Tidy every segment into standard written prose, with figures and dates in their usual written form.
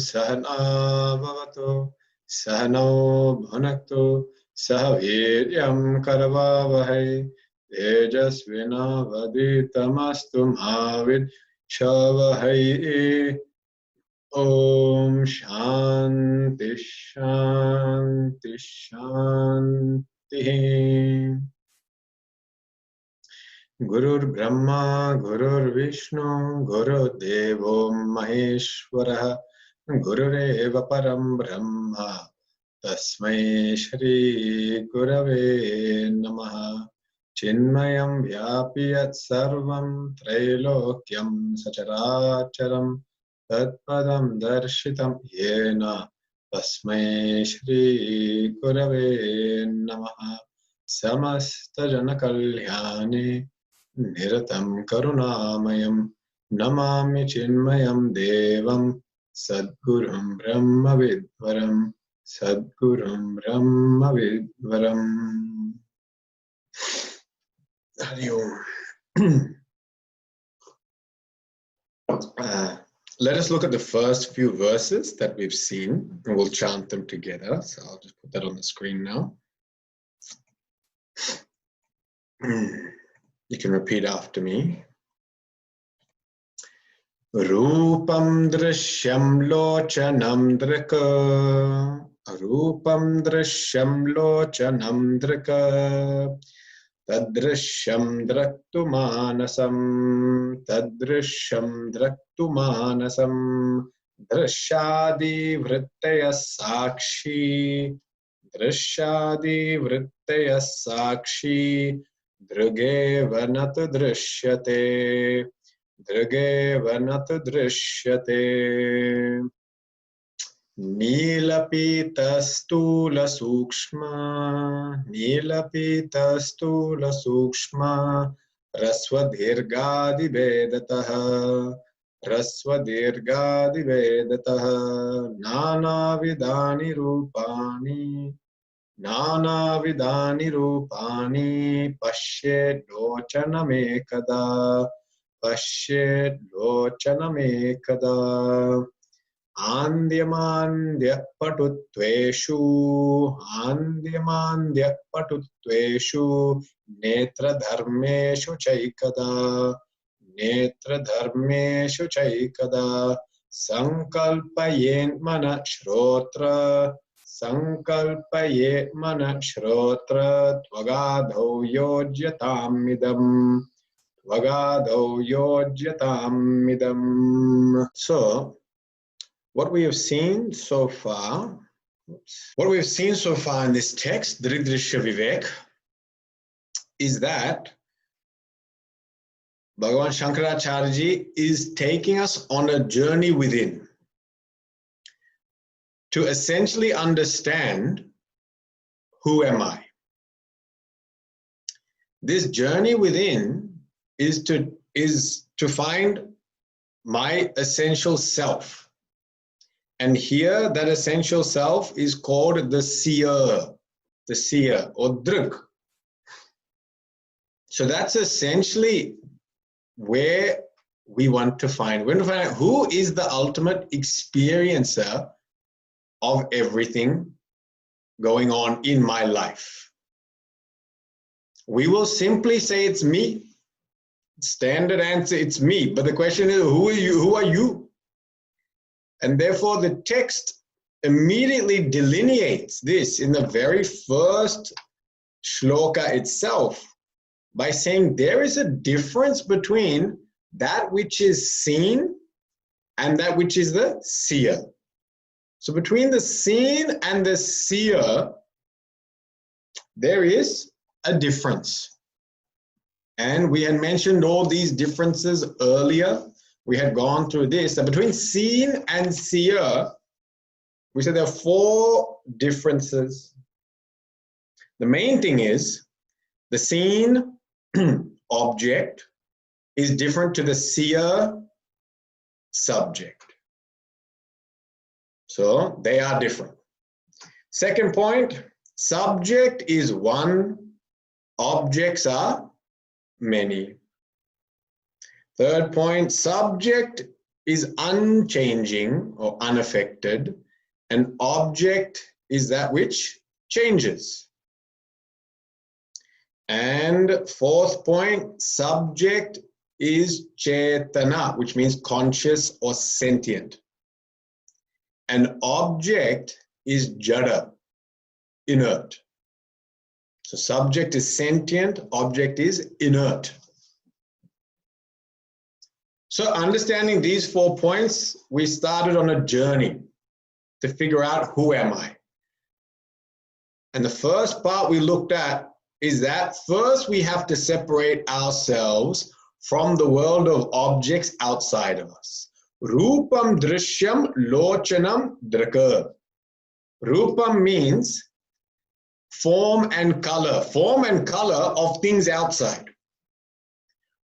Sahana Bhavato Sahano Bhunaktu Sahaviryam Karavavahai Tejasvina Vaditamastu Mavid Shavahai. Om Shanti Shanti Shanti. Gurur Brahma Gurur Vishnu Guru Devo Maheshwara Gurureva Param Brahma Tasmai Shri Gurave Namaha. Chinmayam Vyapiyat Sarvam Trailokyam Sacharacharam Tatpadam Darshitam Yena Tasmai Shri Gurave Namaha. Samasta Jana Kalyani Niratam Karunamayam Namami Chinmayam Devam Sadgurum Brahma Vidvaram Sadgurum Brahma Vidvaram. Let us look at the first few verses that we've seen, and we'll chant them together. So I'll just put that on the screen now. You can repeat after me. Rupam drishyam lochanam drika. Rupam drishyam lochanam drika. Tadrishyam draktu manasam. Tadrishyam draktu manasam. Drishyadi vrittaya sakshi. Drishyadi vrittaya sakshi. Drugeva nat drishyate. Drugeva nat drishyate. Nilapita stula sukshma. Nilapita stula sukshma. Rasvadirgadi vedataha. Rasvadirgadi vedataha. Nana vidani rupani. Nana vidani rupani pashyed lochanamekada. Pashyed lochanamekada. Andyamandya patuttveshu. Andyamandya patuttveshu. Netra dharmeshu chaikada. Netra dharmeshu chaikada. Sankalpayen mana shrotra. Sankalpaye mana shrotra tvagadho yojyatamidam. Tvagadho yojyatamidam. So, what we have seen so far, in this text, Drig-Drishya Viveka, is that Bhagavan Shankaracharya is taking us on a journey within to essentially understand, who am I? This journey within is to find my essential self. And here that essential self is called the seer or Drig. So that's essentially where we want to find. We want to find out who is the ultimate experiencer of everything going on in my life. We will simply say it's me. Standard answer, it's me. But the question is, who are you? Who are you? And therefore the text immediately delineates this in the very first shloka itself by saying there is a difference between that which is seen and that which is the seer. So between the seen and the seer, there is a difference. And we had mentioned all these differences earlier. We had gone through this. And between seen and seer, we said there are 4 differences. The main thing is the seen object is different to the seer subject. So they are different. Second point, subject is one, objects are many. Third point, subject is unchanging or unaffected. An object is that which changes. And fourth point, subject is chetana, which means conscious or sentient. An object is jada, inert. So subject is sentient, object is inert. So understanding these 4 points, we started on a journey to figure out who am I. And the first part we looked at is that first we have to separate ourselves from the world of objects outside of us. Rupam drishyam lochanam draka. Rupam means form and color of things outside.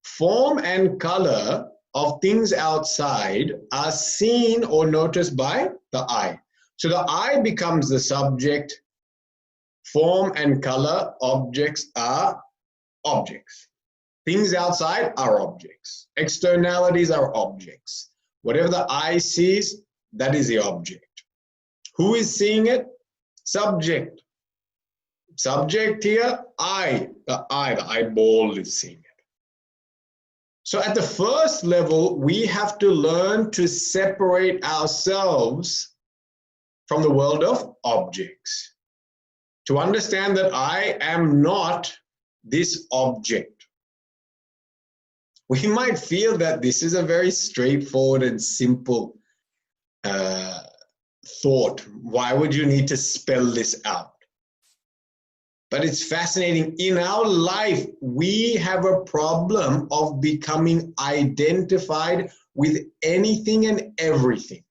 Form and color of things outside are seen or noticed by the eye. So the eye becomes the subject. Form and color objects are objects. Things outside are objects. Externalities are objects. Whatever the eye sees, that is the object. Who is seeing it? Subject. Subject here, eye. The eyeball is seeing it. So at the first level, we have to learn to separate ourselves from the world of objects. To understand that I am not this object. We might feel that this is a very straightforward and simple thought. Why would you need to spell this out? But it's fascinating. In our life, we have a problem of becoming identified with anything and everything.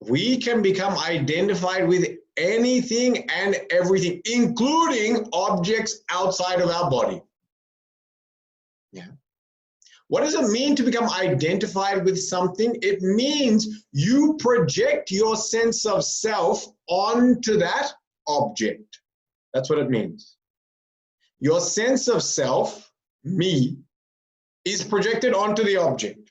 We can become identified with anything and everything, including objects outside of our body. Yeah. What does it mean to become identified with something? It means you project your sense of self onto that object. That's what it means. Your sense of self, me, is projected onto the object.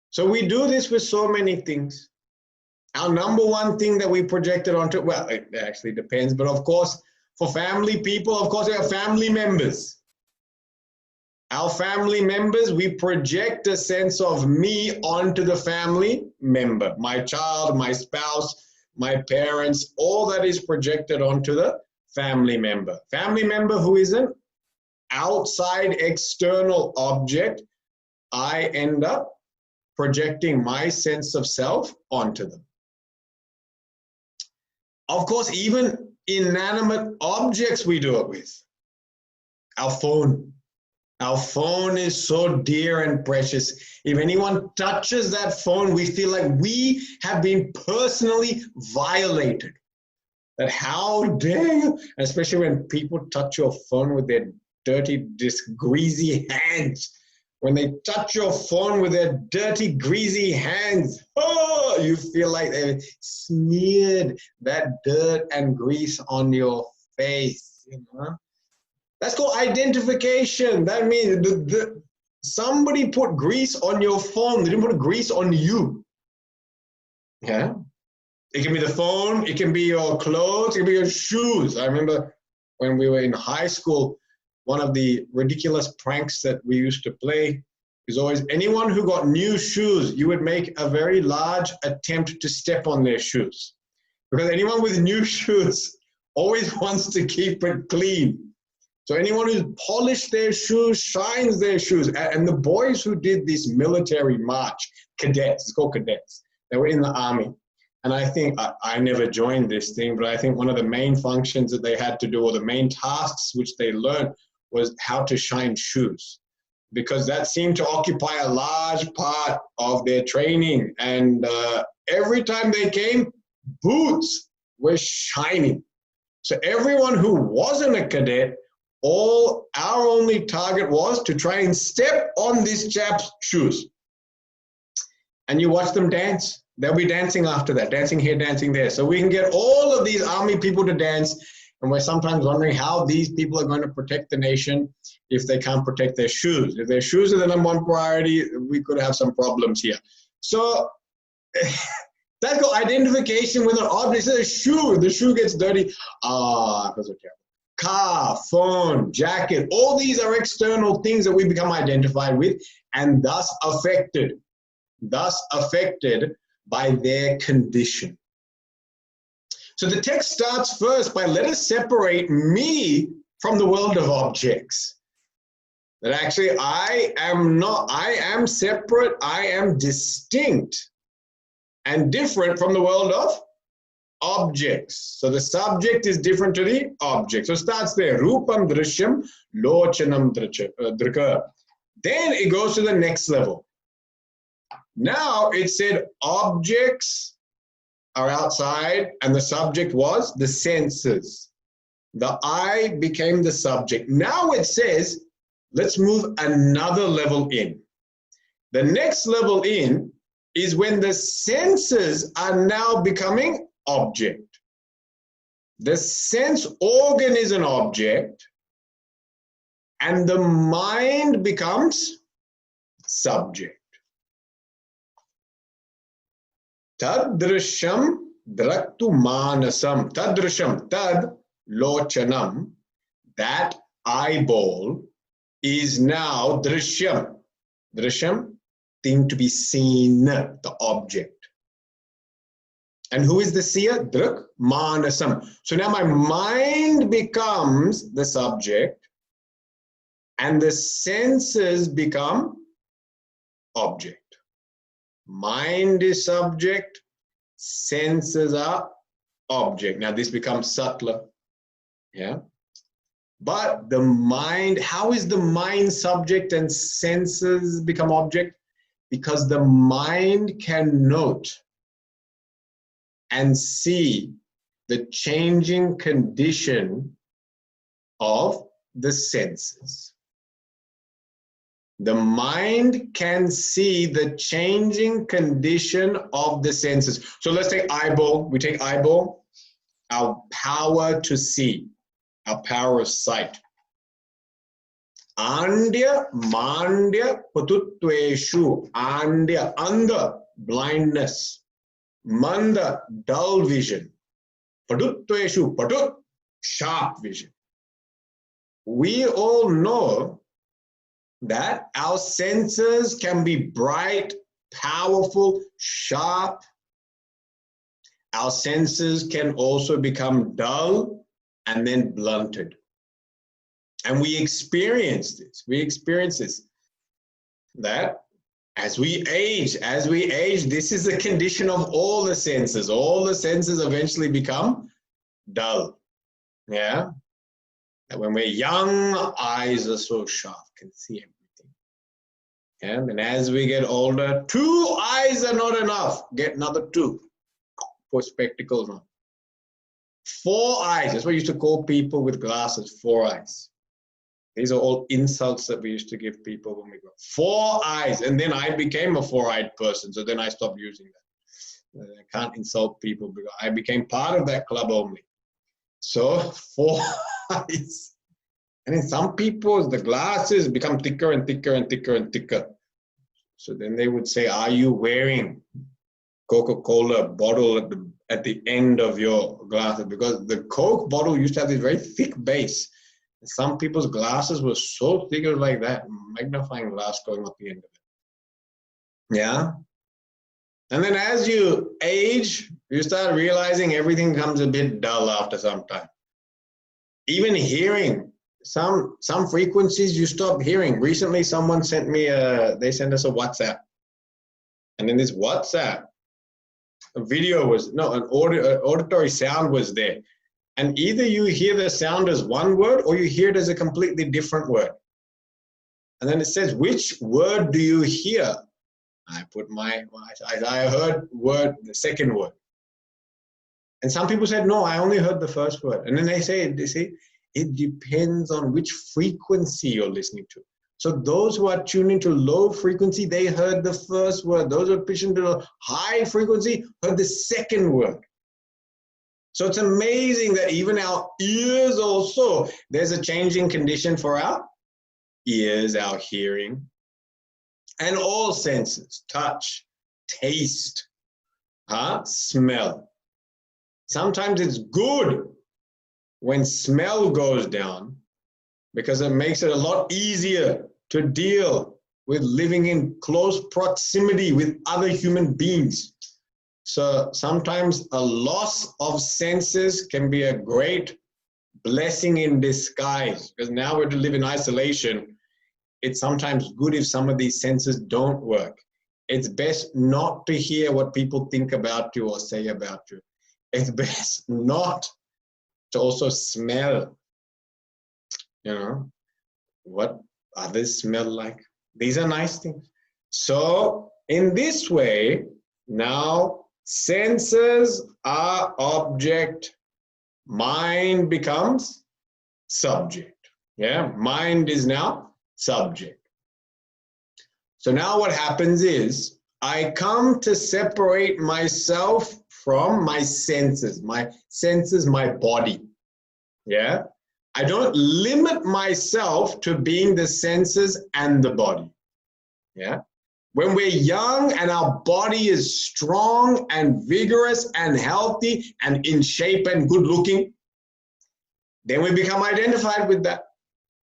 So we do this with so many things. Our number one thing that we projected onto, well, it actually depends, but of course, for family people, of course, they are family members. Our family members, we project a sense of me onto the family member. My child, my spouse, my parents, all that is projected onto the family member. Family member who is an outside external object, I end up projecting my sense of self onto them. Of course, even inanimate objects we do it with. Our phone. Our phone is so dear and precious. If anyone touches that phone, we feel like we have been personally violated. That how dare you, especially when people touch your phone with their dirty, greasy hands. When they touch your phone with their dirty, greasy hands, oh, you feel like they smeared that dirt and grease on your face. You know? That's called identification. That means somebody put grease on your phone. They didn't put grease on you. Yeah. It can be the phone. It can be your clothes. It can be your shoes. I remember when we were in high school, one of the ridiculous pranks that we used to play is always anyone who got new shoes, you would make a very large attempt to step on their shoes. Because anyone with new shoes always wants to keep it clean. So anyone who's polished their shoes, shines their shoes. And the boys who did this military march, cadets, it's called cadets, they were in the army. And I think, I never joined this thing, but I think one of the main functions that they had to do, or the main tasks which they learned, was how to shine shoes. Because that seemed to occupy a large part of their training. And every time they came, boots were shining. So everyone who wasn't a cadet, our only target was to try and step on this chap's shoes. And you watch them dance. They'll be dancing after that, dancing here, dancing there. So we can get all of these army people to dance. And we're sometimes wondering how these people are going to protect the nation if they can't protect their shoes. If their shoes are the number one priority, we could have some problems here. So that's called identification with an object. It's a shoe. If the shoe gets dirty, because of terrible. Car, phone, jacket, all these are external things that we become identified with and thus affected by their condition. So the text starts first by let us separate me from the world of objects. That actually I am separate, I am distinct and different from the world of objects. So the subject is different to the object. So it starts there. Rupam drishyam lochanam drika. Then it goes to the next level. Now it said objects are outside and the subject was the senses. The I became the subject. Now it says, let's move another level in. The next level in is when the senses are now becoming object. The sense organ is an object and the mind becomes subject. Tad drishyam draktu manasam. Tad drishyam, tad lochanam, that eyeball is now drishyam. Drishyam, thing to be seen, the object. And who is the seer? Drak manasam. So now my mind becomes the subject and the senses become object. Mind is subject, senses are object. Now this becomes subtler. Yeah. But the mind, how is the mind subject and senses become object? Because the mind can note and see the changing condition of the senses. The mind can see the changing condition of the senses. So let's take eyeball. We take eyeball, our power to see, our power of sight. Andya, mandya, patuttveshu. Andya, andha, blindness. Manda, dull vision. Patuttveshu, patut, sharp vision. We all know that our senses can be bright, powerful, sharp. Our senses can also become dull and then blunted. And we experience this. That as we age, this is the condition of all the senses. All the senses eventually become dull. Yeah. And when we're young, our eyes are so sharp, can see everything. Yeah? And as we get older, 2 eyes are not enough. Get another 2. Put spectacles on. 4 eyes. That's what we used to call people with glasses, 4 eyes. These are all insults that we used to give people when we grew up. 4 eyes. And then I became a 4-eyed person. So then I stopped using that. I can't insult people because I became part of that club only. So 4 eyes. And in some people, the glasses become thicker and thicker and thicker and thicker. So then they would say, are you wearing Coca-Cola bottle at the end of your glasses? Because the Coke bottle used to have this very thick base. Some people's glasses were so thick, it was like that, magnifying glass going up the end of it. Yeah? And then as you age, you start realizing everything comes a bit dull after some time. Even hearing, some frequencies you stop hearing. Recently, someone sent me they sent us a WhatsApp. And in this WhatsApp, a video was, no, an auditory sound was there. And either you hear the sound as one word or you hear it as a completely different word. And then it says, which word do you hear? I put I heard the second word. And some people said, no, I only heard the first word. And then they say, it depends on which frequency you're listening to. So those who are tuned into low frequency, they heard the first word. Those who are pitched into high frequency heard the second word. So it's amazing that even our ears also, there's a changing condition for our ears, our hearing, and all senses, touch, taste, smell. Sometimes it's good when smell goes down because it makes it a lot easier to deal with living in close proximity with other human beings. So sometimes a loss of senses can be a great blessing in disguise, because now we're to live in isolation. It's sometimes good if some of these senses don't work. It's best not to hear what people think about you or say about you. It's best not to also smell, what others smell like. These are nice things. So in this way, now senses are object, mind becomes subject. Yeah, mind is now subject. So now what happens is I come to separate myself from my senses, my body. Yeah, I don't limit myself to being the senses and the body. Yeah. When we're young and our body is strong and vigorous and healthy and in shape and good looking, then we become identified with that.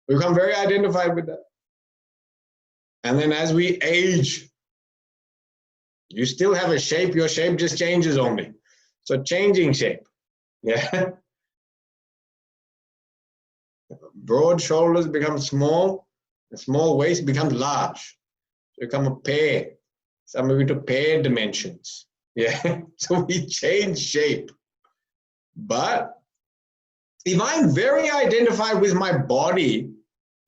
We become very identified with that. And then as we age, you still have a shape, your shape just changes only. So changing shape. Yeah. Broad shoulders become small, the small waist becomes large. Become a pear. Some move into pear dimensions. Yeah. So we change shape. But if I'm very identified with my body,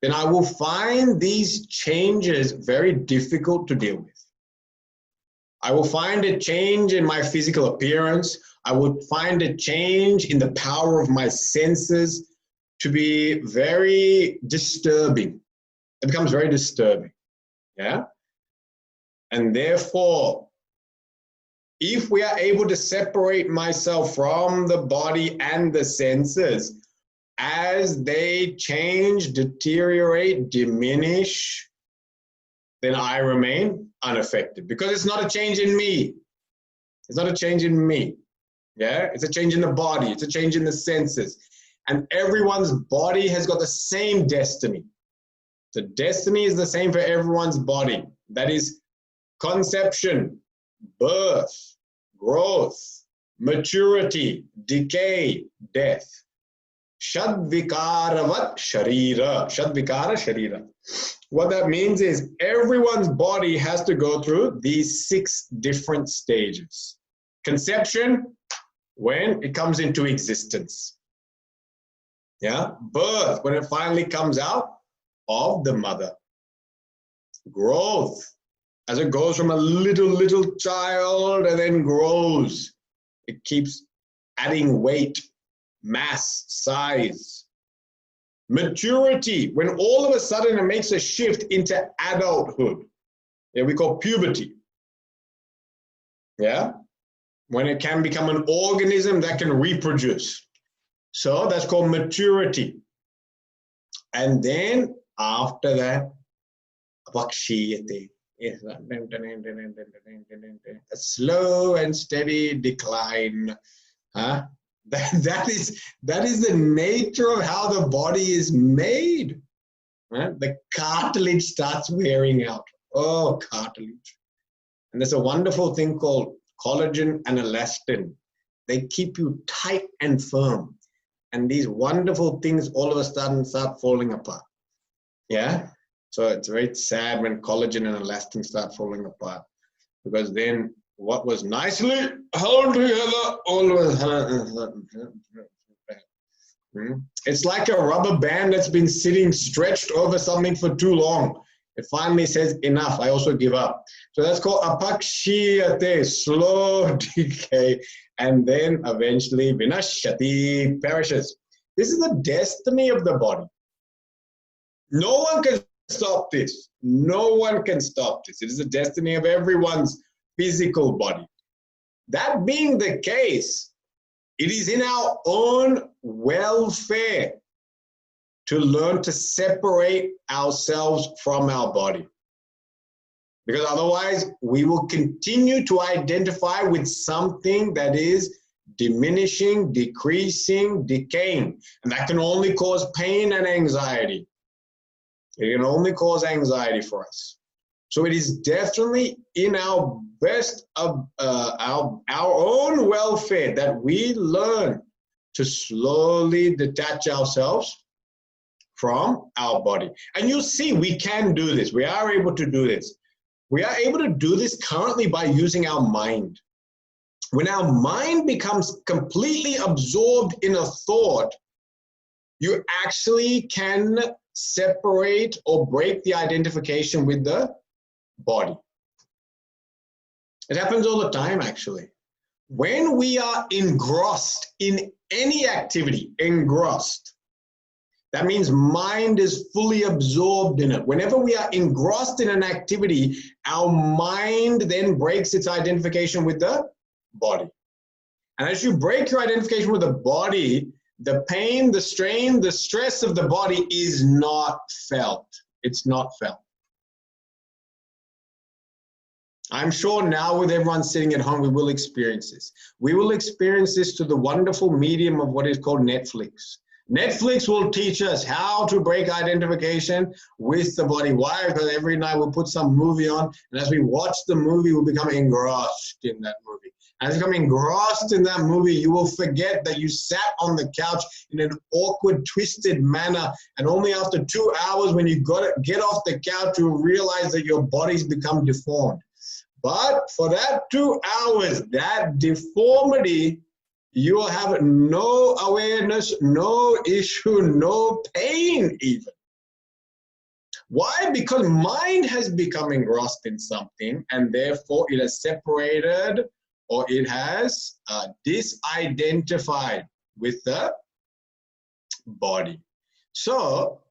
then I will find these changes very difficult to deal with. I will find a change in my physical appearance. I would find a change in the power of my senses to be very disturbing. It becomes very disturbing. Yeah. And therefore, if we are able to separate myself from the body and the senses, as they change, deteriorate, diminish, then I remain unaffected, because it's not a change in me. It's not a change in me. Yeah, it's a change in the body. It's a change in the senses. And everyone's body has got the same destiny. The destiny is the same for everyone's body. That is conception, birth, growth, maturity, decay, death. Shadvikaravat sharira. Shadvikara sharira. What that means is everyone's body has to go through these 6 different stages. Conception, when it comes into existence. Yeah. Birth, when it finally comes out of the mother. Growth, as it goes from a little child and then grows. It keeps adding weight, mass, size. Maturity, when all of a sudden it makes a shift into adulthood. Yeah, we call puberty. Yeah, when it can become an organism that can reproduce. So that's called maturity. And then after that, apakshiyate. A slow and steady decline. That is the nature of how the body is made. The cartilage starts wearing out. Oh, cartilage. And there's a wonderful thing called collagen and elastin. They keep you tight and firm. And these wonderful things all of a sudden start falling apart. Yeah? So it's very sad when collagen and elastin start falling apart. Because then what was nicely held together all of a sudden. It's like a rubber band that's been sitting stretched over something for too long. It finally says, enough, I also give up. So that's called apakshiyate, slow decay, and then eventually vinashyati, perishes. This is the destiny of the body. No one can stop this. No one can stop this. It is the destiny of everyone's physical body. That being the case, It is in our own welfare to learn to separate ourselves from our body. Because otherwise, we will continue to identify with something that is diminishing, decreasing, decaying. And that can only cause pain and anxiety. It can only cause anxiety for us. So it is definitely in our best of our own welfare that we learn to slowly detach ourselves from our body. And you'll see we can do this. We are able to do this. We are able to do this currently by using our mind. When our mind becomes completely absorbed in a thought, you actually can separate or break the identification with the body. It happens all the time, actually. When we are engrossed in any activity, that means mind is fully absorbed in it. Whenever we are engrossed in an activity, our mind then breaks its identification with the body. And as you break your identification with the body, the pain, the strain, the stress of the body is not felt. It's not felt. I'm sure now with everyone sitting at home, we will experience this. We will experience this to the wonderful medium of what is called Netflix. Netflix will teach us how to break identification with the body. Why? Because every night we'll put some movie on, and as we watch the movie, we'll become engrossed in that movie. As you become engrossed in that movie, you will forget that you sat on the couch in an awkward, twisted manner, and only after 2 hours when you get off the couch, you realize that your body's become deformed. But for that 2 hours, that deformity, you will have no awareness, no issue, no pain even. Why? Because mind has become engrossed in something, and therefore it has separated or it has disidentified with the body. So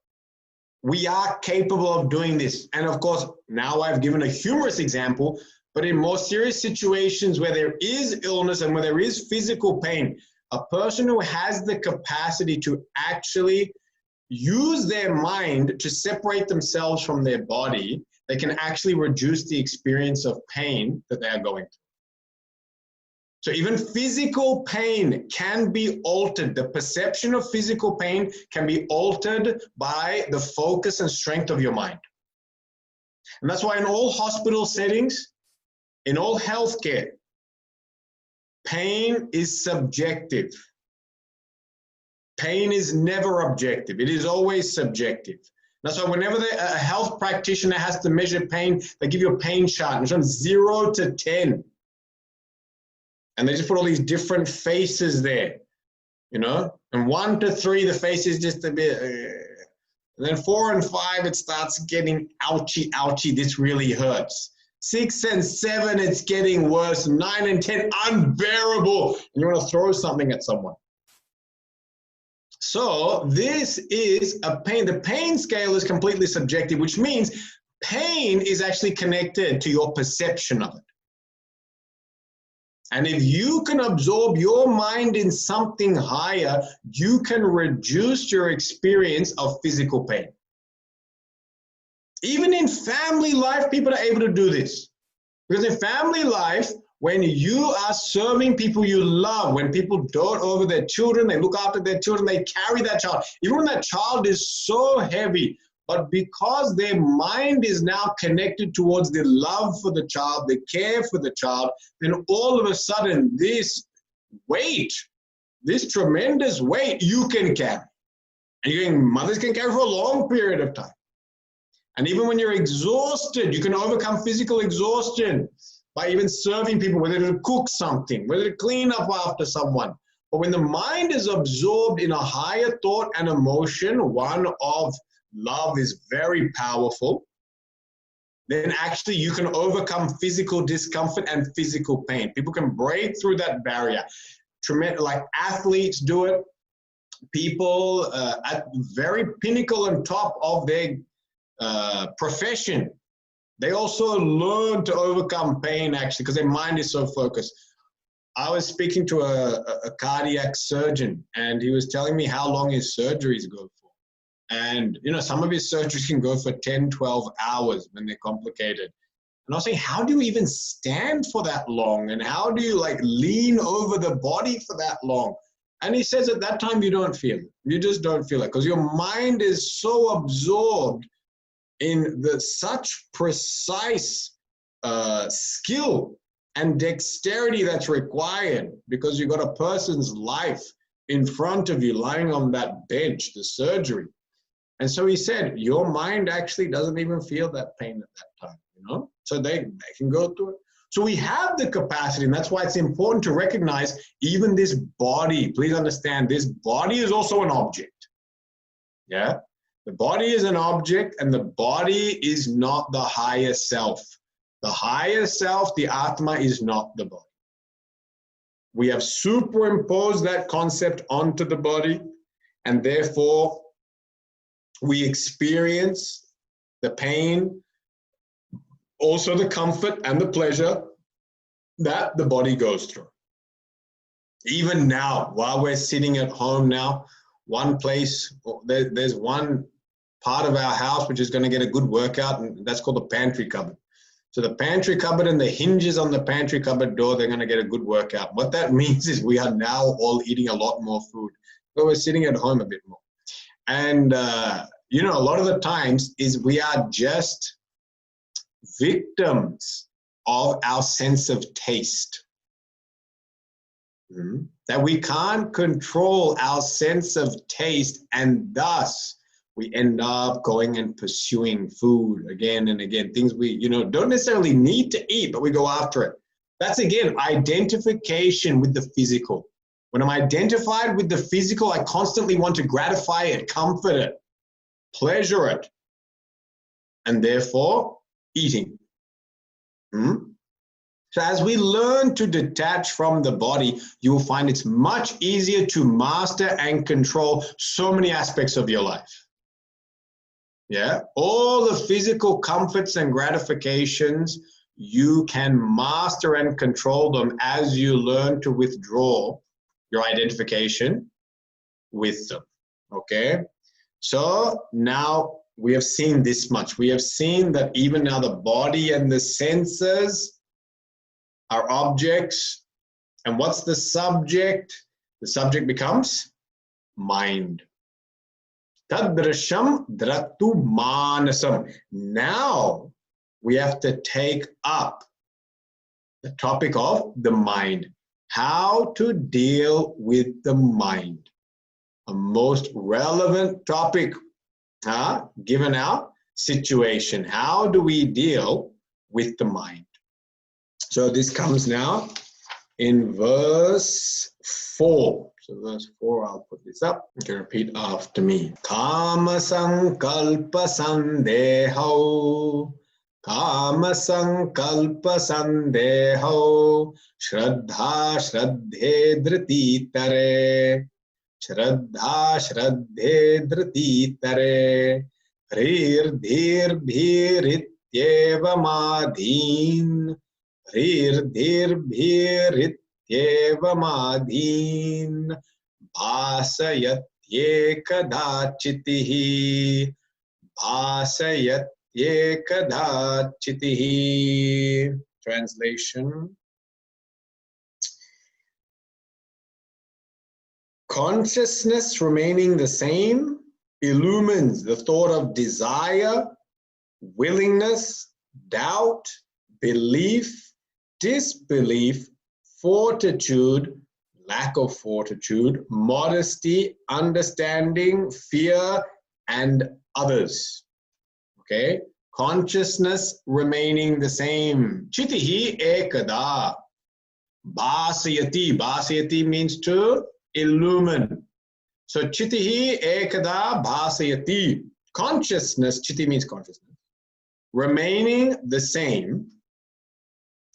we are capable of doing this. And of course, now I've given a humorous example, but in more serious situations where there is illness and where there is physical pain, a person who has the capacity to actually use their mind to separate themselves from their body, they can actually reduce the experience of pain that they are going through. So even physical pain can be altered. The perception of physical pain can be altered by the focus and strength of your mind. And that's why in all hospital settings, in all healthcare, pain is subjective. Pain is never objective. It is always subjective. That's why whenever a health practitioner has to measure pain, they give you a pain chart. It's from 0 to 10. And they just put all these different faces there, you know? And 1 to 3, the face is just a bit, and then 4 and 5, it starts getting ouchy, ouchy, this really hurts. 6 and 7, it's getting worse. 9 and 10, unbearable. And you want to throw something at someone. So this is a pain. The pain scale is completely subjective, which means pain is actually connected to your perception of it. And if you can absorb your mind in something higher, you can reduce your experience of physical pain. Even in family life, people are able to do this. Because in family life, when you are serving people you love, when people dote over their children, they look after their children, they carry that child. Even when that child is so heavy, but because their mind is now connected towards the love for the child, the care for the child, then all of a sudden this weight, this tremendous weight you can carry. And mothers can carry for a long period of time. And even when you're exhausted, you can overcome physical exhaustion by even serving people, whether to cook something, whether to clean up after someone. But when the mind is absorbed in a higher thought and emotion, one of love is very powerful, then actually you can overcome physical discomfort and physical pain. People can break through that barrier. Like athletes do it. People at very pinnacle and top of their profession, they also learn to overcome pain actually because their mind is so focused. I was speaking to a cardiac surgeon, and he was telling me how long his surgeries go for. And, you know, some of his surgeries can go for 10, 12 hours when they're complicated. And I was saying, how do you even stand for that long? And how do you like lean over the body for that long? And he says at that time, you don't feel it. You just don't feel it because your mind is so absorbed in the such precise skill and dexterity that's required, because you've got a person's life in front of you lying on that bench, the surgery. And so he said, your mind actually doesn't even feel that pain at that time, you know? So they can go through it. So we have the capacity, and that's why it's important to recognize even this body. Please understand, this body is also an object. Yeah? The body is an object, and the body is not the higher self. The higher self, the Atma, is not the body. We have superimposed that concept onto the body, and therefore we experience the pain, also the comfort and the pleasure that the body goes through. Even now, while we're sitting at home now, one place, there's one part of our house which is going to get a good workout, and that's called the pantry cupboard. So the pantry cupboard and the hinges on the pantry cupboard door, they're going to get a good workout. What that means is we are now all eating a lot more food. So we're sitting at home a bit more. And, you know, a lot of the times is we are just victims of our sense of taste. That we can't control our sense of taste, and thus we end up going and pursuing food again and again, things we, you know, don't necessarily need to eat, but we go after it. That's, again, identification with the physical. When I'm identified with the physical, I constantly want to gratify it, comfort it, pleasure it, and therefore eating. So as we learn to detach from the body, you will find it's much easier to master and control so many aspects of your life. Yeah, all the physical comforts and gratifications, you can master and control them as you learn to withdraw your identification with them. Okay, so now we have seen this much. We have seen that even now the body and the senses are objects. And what's the subject? The subject becomes mind. Tad-drisham drattu manasam. Now we have to take up the topic of the mind. How to deal with the mind. A most relevant topic, given our situation. How do we deal with the mind? So this comes now in verse 4. So verse 4, I'll put this up. You can repeat after me. Kama sankalpa sandeho. Kama sankalpa sandeho. Shraddha shraddhe dhriti tare. Shraddha shraddhe dhriti tare. Hrir dhir bhirityeva madhin. Hrir dhir bhirityeva madhin. Bhasayatyekada chitihi. Bhasayatyekada chitihi. Translation. Consciousness remaining the same illumines the thought of desire, willingness, doubt, belief, disbelief, fortitude, lack of fortitude, modesty, understanding, fear, and others. Okay? Consciousness remaining the same. Chitihi ekada. Bhasayati. Bhasayati means to illumine. So chitihi ekada bhasayati. Consciousness, chiti means consciousness, remaining the same,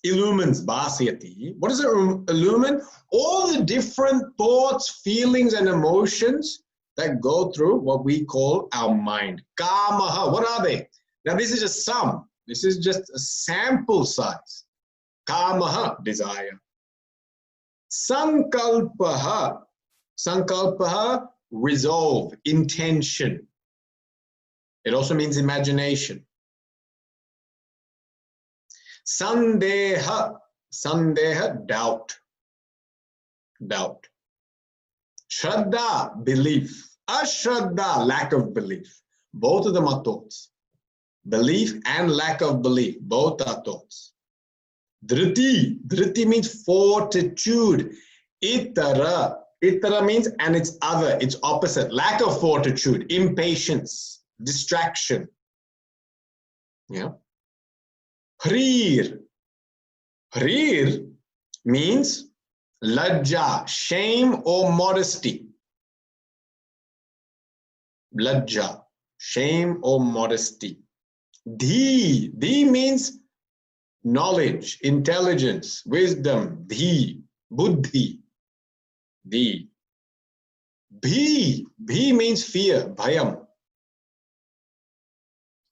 illumines, bhasayati. What does it illumine? All the different thoughts, feelings, and emotions that go through what we call our mind. Kamaha, what are they? Now this is just some. This is just a sample size. Kamaha, desire. Sankalpaha. Sankalpaha, resolve, intention. It also means imagination. Sandeha. Sandeha, doubt. Doubt. Shraddha, belief. Ashraddha, lack of belief. Both of them are thoughts. Belief and lack of belief, both are thoughts. Dhriti. Dhriti means fortitude. Itara. Itara means and it's other, it's opposite. Lack of fortitude, impatience, distraction. Yeah. Hrir. Hrir means lajja, shame or modesty. Lajja, shame or modesty. Dhi. Dhi means knowledge, intelligence, wisdom. Dhi. Buddhi. Dhi. Bhi. Bhi means fear, bhayam.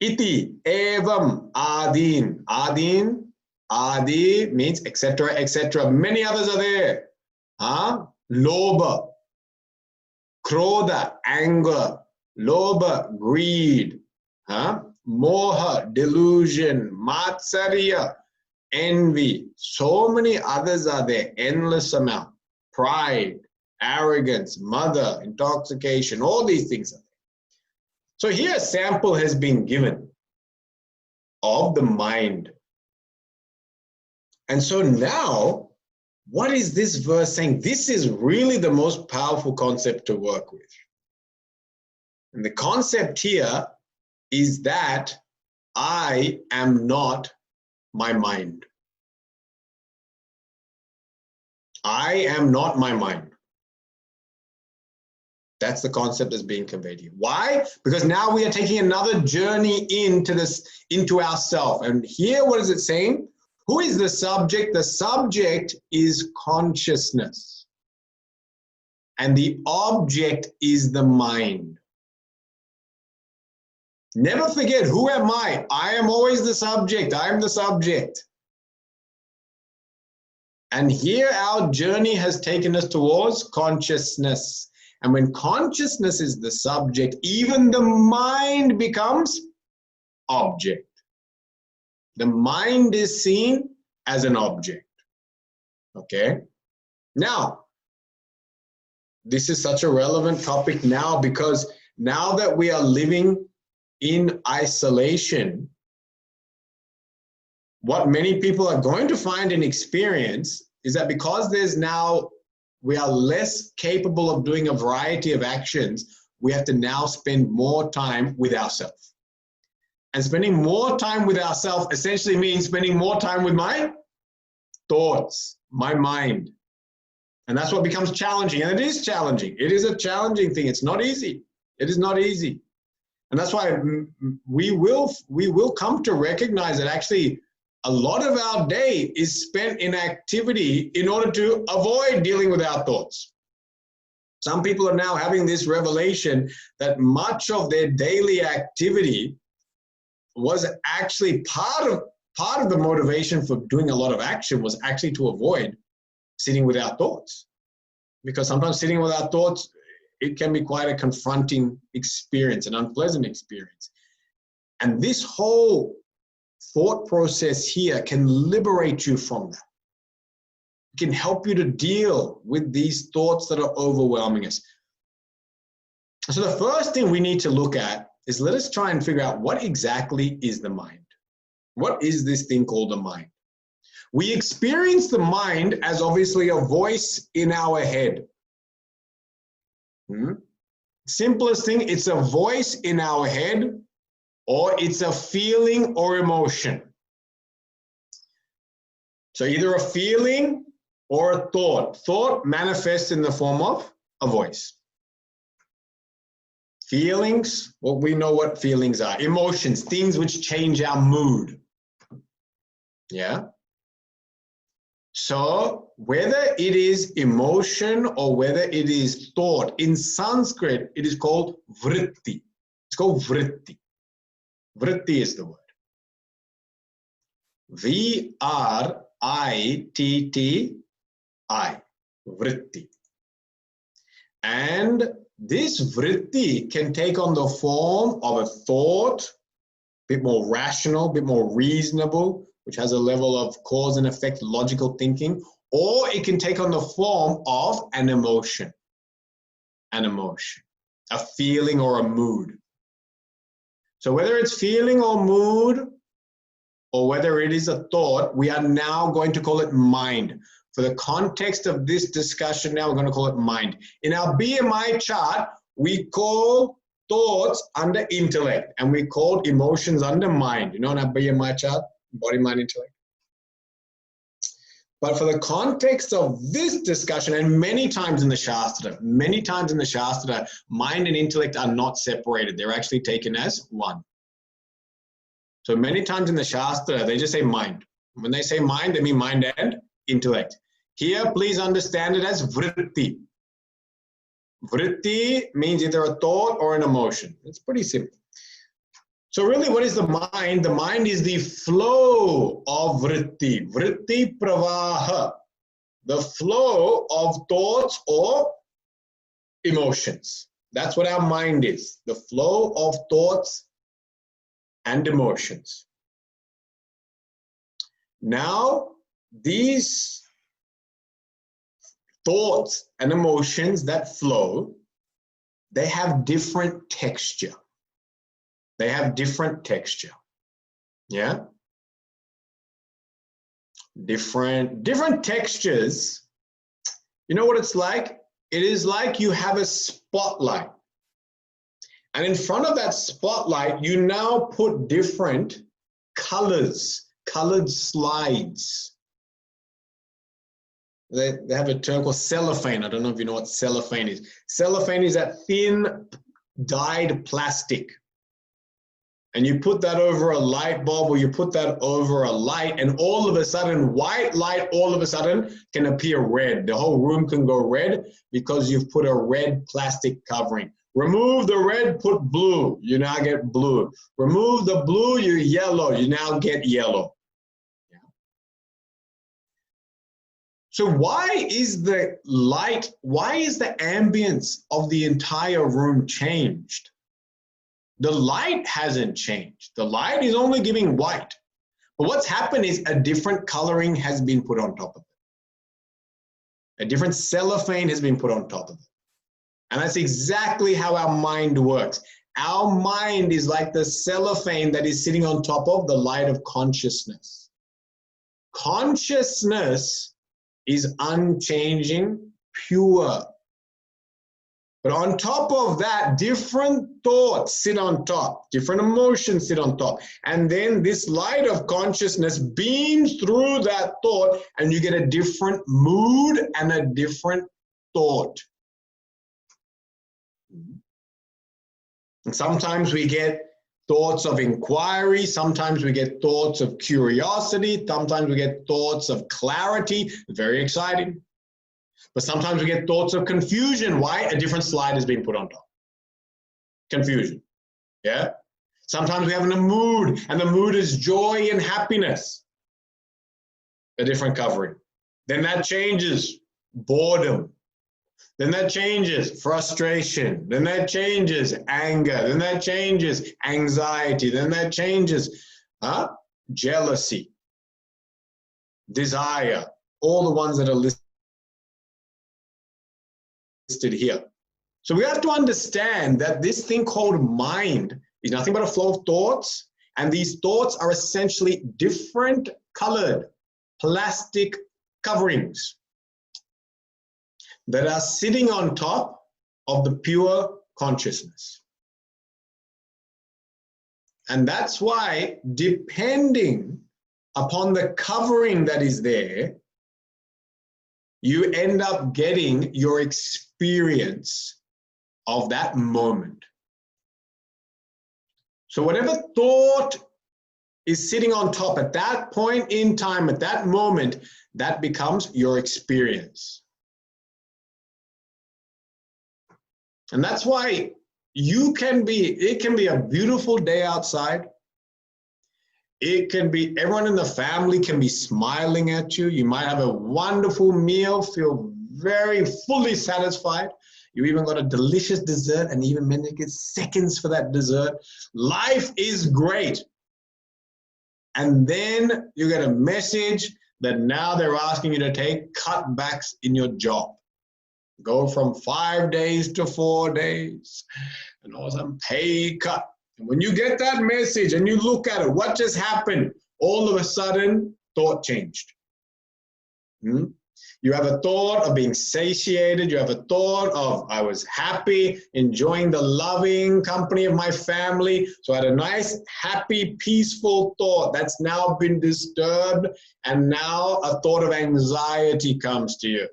Iti. Evam. Adin. Adin. Adi means etc., etc. Many others are there. Lobha. Krodha, anger. Lobha, greed. Moha, delusion. Matsarya, envy. So many others are there. Endless amount. Pride, arrogance, mother, intoxication. All these things are there. So here a sample has been given of the mind. And so now, what is this verse saying? This is really the most powerful concept to work with. And the concept here is that I am not my mind. I am not my mind. That's the concept that's being conveyed here. Why? Because now we are taking another journey into ourself. And here, what is it saying? Who is the subject? The subject is consciousness. And the object is the mind. Never forget, who am I? I am always the subject. I am the subject. And here our journey has taken us towards consciousness. And when consciousness is the subject, even the mind becomes object. The mind is seen as an object. Okay? Now, this is such a relevant topic now because now that we are living in isolation, what many people are going to find and experience is that because we are less capable of doing a variety of actions, we have to now spend more time with ourselves. And spending more time with ourselves essentially means spending more time with my thoughts, my mind. And that's what becomes challenging. And it is challenging. It is a challenging thing. It's not easy. It is not easy. And that's why we will come to recognize that actually a lot of our day is spent in activity in order to avoid dealing with our thoughts. Some people are now having this revelation that much of their daily activity was actually part of the motivation for doing a lot of action was actually to avoid sitting with our thoughts. Because sometimes sitting with our thoughts, it can be quite a confronting experience, an unpleasant experience. And this whole thought process here can liberate you from that. It can help you to deal with these thoughts that are overwhelming us. So the first thing we need to look at is let us try and figure out what exactly is the mind. What is this thing called the mind? We experience the mind as obviously a voice in our head. Simplest thing, it's a voice in our head, or it's a feeling or emotion. So either a feeling or a thought. Thought manifests in the form of a voice. Feelings, well, we know what feelings are. Emotions, things which change our mood. Yeah? So whether it is emotion or whether it is thought, in Sanskrit, it is called vritti. It's called vritti. Vritti is the word. V-R-I-T-T-I. vritti. And this vritti can take on the form of a thought, a bit more rational, a bit more reasonable, which has a level of cause and effect, logical thinking, or it can take on the form of an emotion, a feeling or a mood. So whether it's feeling or mood, or whether it is a thought, we are now going to call it mind. For the context of this discussion now, we're going to call it mind. In our BMI chart, we call thoughts under intellect, and we call emotions under mind. You know, in our BMI chart, body, mind, intellect. But for the context of this discussion, and many times in the Shastra, mind and intellect are not separated. They're actually taken as one. So many times in the Shastra, they just say mind. When they say mind, they mean mind and intellect. Here, please understand it as vritti. Vritti means either a thought or an emotion. It's pretty simple. So really, what is the mind? The mind is the flow of vritti. Vritti pravaha. The flow of thoughts or emotions. That's what our mind is. The flow of thoughts and emotions. Now, these thoughts and emotions that flow, they have different texture. They have different texture. Yeah? Different textures. You know what it's like? It is like you have a spotlight. And in front of that spotlight, you now put different colors, colored slides. They have a term called cellophane. I don't know if you know what cellophane is. Cellophane is that thin dyed plastic. And you put that over a light bulb, or you put that over a light, and all of a sudden, white light all of a sudden can appear red. The whole room can go red because you've put a red plastic covering. Remove the red, put blue. You now get blue. Remove the blue, you yellow. You now get yellow. So why is the light, why is the ambience of the entire room changed? The light hasn't changed. The light is only giving white. But what's happened is a different coloring has been put on top of it. A different cellophane has been put on top of it. And that's exactly how our mind works. Our mind is like the cellophane that is sitting on top of the light of consciousness. Consciousness is unchanging, pure. But on top of that, different thoughts sit on top, different emotions sit on top. And then this light of consciousness beams through that thought, and you get a different mood and a different thought. And sometimes we get thoughts of inquiry, sometimes we get thoughts of curiosity, sometimes we get thoughts of clarity, very exciting. But sometimes we get thoughts of confusion. Why? A different slide is being put on top. Confusion. Yeah? Sometimes we have a mood, and the mood is joy and happiness. A different covering. Then that changes boredom. Then that changes frustration. Then that changes anger. Then that changes anxiety. Then that changes jealousy, desire, all the ones that are listed here. So we have to understand that this thing called mind is nothing but a flow of thoughts, and these thoughts are essentially different colored plastic coverings that are sitting on top of the pure consciousness. And that's why, depending upon the covering that is there, you end up getting your experience of that moment. So whatever thought is sitting on top at that point in time, at that moment, that becomes your experience. And that's why it can be a beautiful day outside. It can be, everyone in the family can be smiling at you. You might have a wonderful meal, feel very fully satisfied. You even got a delicious dessert and even many get seconds for that dessert. Life is great. And then you get a message that now they're asking you to take cutbacks in your job. Go from 5 days to 4 days and also pay cut. And when you get that message and you look at it, what just happened? All of a sudden, thought changed. You have a thought of being satiated. You have a thought of, I was happy, enjoying the loving company of my family. So I had a nice, happy, peaceful thought that's now been disturbed. And now a thought of anxiety comes to you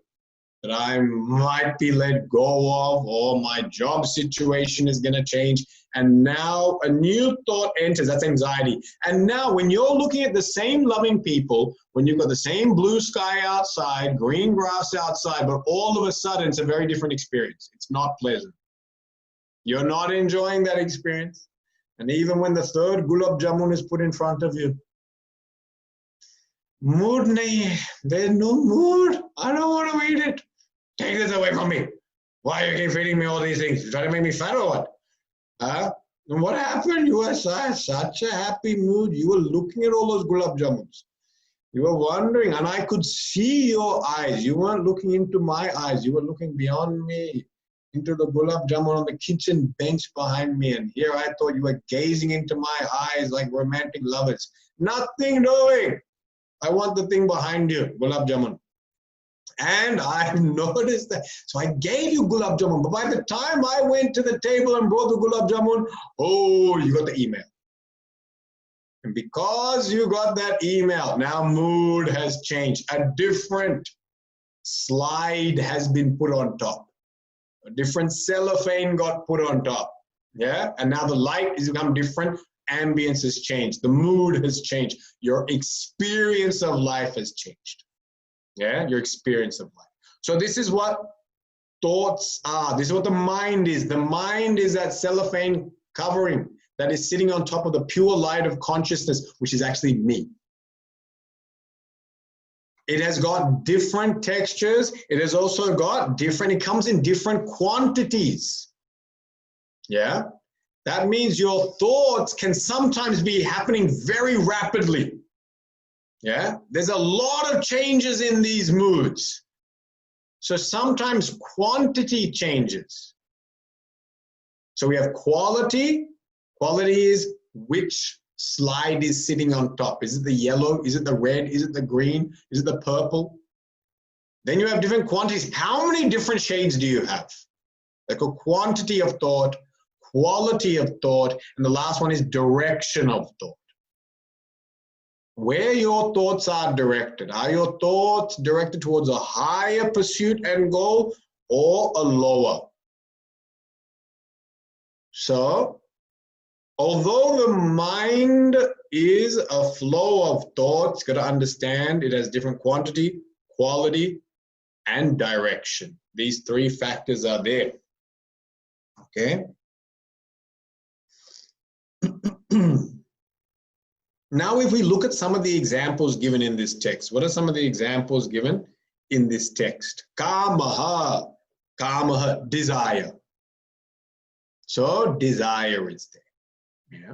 that I might be let go of, or my job situation is going to change. And now a new thought enters, that's anxiety. And now when you're looking at the same loving people, when you've got the same blue sky outside, green grass outside, but all of a sudden it's a very different experience. It's not pleasant. You're not enjoying that experience. And even when the third gulab jamun is put in front of you, mood nahi hai. There's no mood. I don't want to eat it. Take this away from me. Why you keep feeding me all these things? You trying to make me fat or what? And what happened? You were such a happy mood. You were looking at all those gulab jamuns. You were wondering, and I could see your eyes. You weren't looking into my eyes. You were looking beyond me, into the gulab jamun on the kitchen bench behind me. And here I thought you were gazing into my eyes like romantic lovers. Nothing doing. I want the thing behind you, gulab jamun. And I've noticed that. So I gave you gulab jamun. But by the time I went to the table and brought the gulab jamun, oh, you got the email. And because you got that email, now mood has changed. A different slide has been put on top. A different cellophane got put on top. Yeah? And now the light has become different. Ambience has changed. The mood has changed. Your experience of life has changed. Yeah, your experience of life. So this is what thoughts are. This is what the mind is. The mind is that cellophane covering that is sitting on top of the pure light of consciousness, which is actually me. It has got different textures. It has also got different, it comes in different quantities. Yeah, that means your thoughts can sometimes be happening very rapidly. Yeah, there's a lot of changes in these moods. So sometimes quantity changes. So we have quality. Quality is which slide is sitting on top. Is it the yellow? Is it the red? Is it the green? Is it the purple? Then you have different quantities. How many different shades do you have? Like a quantity of thought, quality of thought, and the last one is direction of thought. Where your thoughts are directed. Are your thoughts directed towards a higher pursuit and goal or a lower? So, although the mind is a flow of thoughts, got to understand it has different quantity, quality, and direction. These three factors are there. Okay? Now, if we look at some of the examples given in this text, what are some of the examples given in this text? Kamaha, kamaha, desire. So, desire is there. Yeah.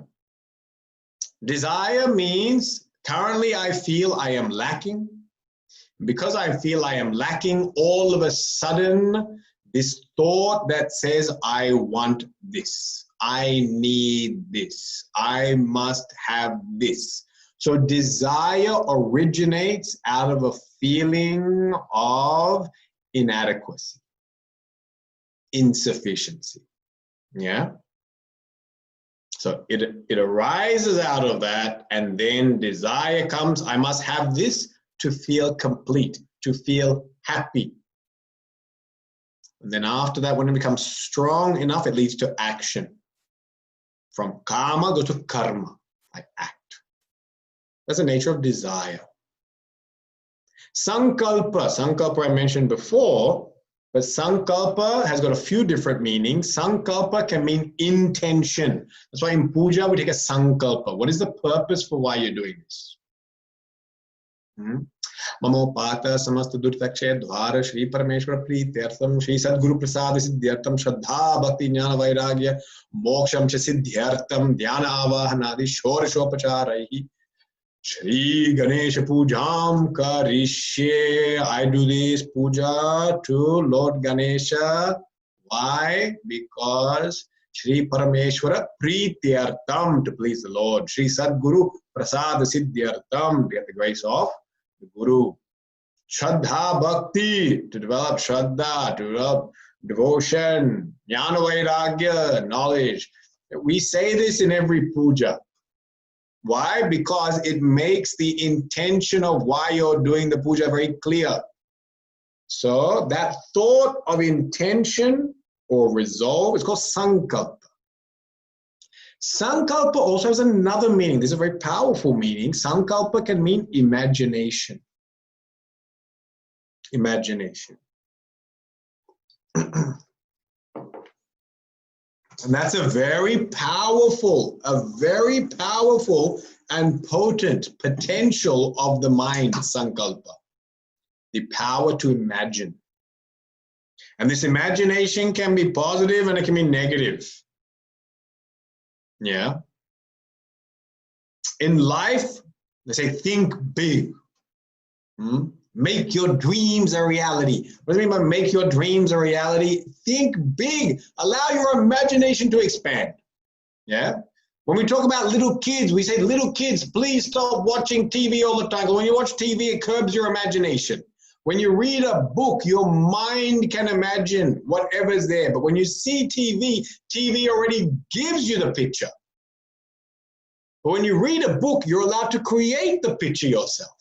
Desire means currently I feel I am lacking. Because I feel I am lacking, all of a sudden, this thought that says, I want this. I need this. I must have this. So desire originates out of a feeling of inadequacy, insufficiency. Yeah? So it arises out of that, and then desire comes. I must have this to feel complete, to feel happy. And then after that, when it becomes strong enough, it leads to action. From karma, go to karma. I act. That's the nature of desire. Sankalpa. Sankalpa I mentioned before, but sankalpa has got a few different meanings. Sankalpa can mean intention. That's why in puja we take a sankalpa. What is the purpose for why you're doing this? Mamopata samasta durtakshay dwara Shri Parameshwara Preetyartham Shri Sadguru Prasad Siddhyartham Shraddha Bhakti Jnana Vairagya Moksham Cha Siddhyartham Dhyana Avahanadi Shorashopacharaihi Shri Ganesha Pujam Karishye. I do this puja to Lord Ganesha. Why? Because Shri Parameshwara Preetyartham, to please the Lord. Shri Sadguru Prasad Siddhyartham, to get the grace of the Guru. Shraddha Bhakti, to develop Shraddha, to develop devotion. Jnana Vairagya, knowledge. We say this in every puja. Why? Because it makes the intention of why you're doing the puja very clear. So that thought of intention or resolve is called sankalpa. Sankalpa also has another meaning. This is a very powerful meaning. Sankalpa can mean imagination. Imagination. And that's a very powerful and potent potential of the mind, sankalpa. The power to imagine. And this imagination can be positive and it can be negative. Yeah. In life, they say think big. Make your dreams a reality. What do you mean by make your dreams a reality? Think big. Allow your imagination to expand. Yeah. When we talk about little kids, we say, little kids, please stop watching TV all the time. Because when you watch TV, it curbs your imagination. When you read a book, your mind can imagine whatever's there. But when you see TV, TV already gives you the picture. But when you read a book, you're allowed to create the picture yourself.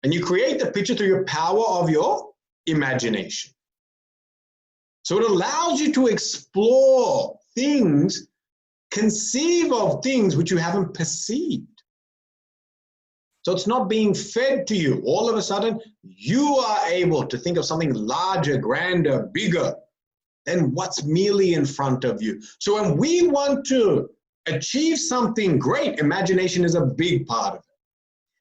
And you create the picture through your power of your imagination. So it allows you to explore things, conceive of things which you haven't perceived. So it's not being fed to you. All of a sudden, you are able to think of something larger, grander, bigger than what's merely in front of you. So when we want to achieve something great, imagination is a big part of it.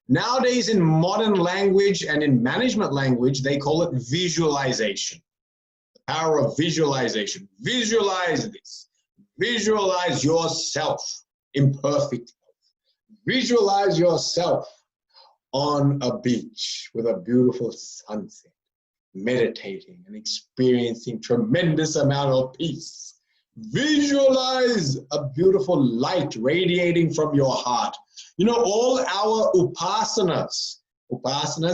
Nowadays, in modern language and in management language, they call it visualization. The power of visualization. Visualize this. Visualize yourself imperfect. Visualize yourself on a beach with a beautiful sunset, meditating and experiencing tremendous amount of peace. Visualize a beautiful light radiating from your heart. You know, all our upasanas,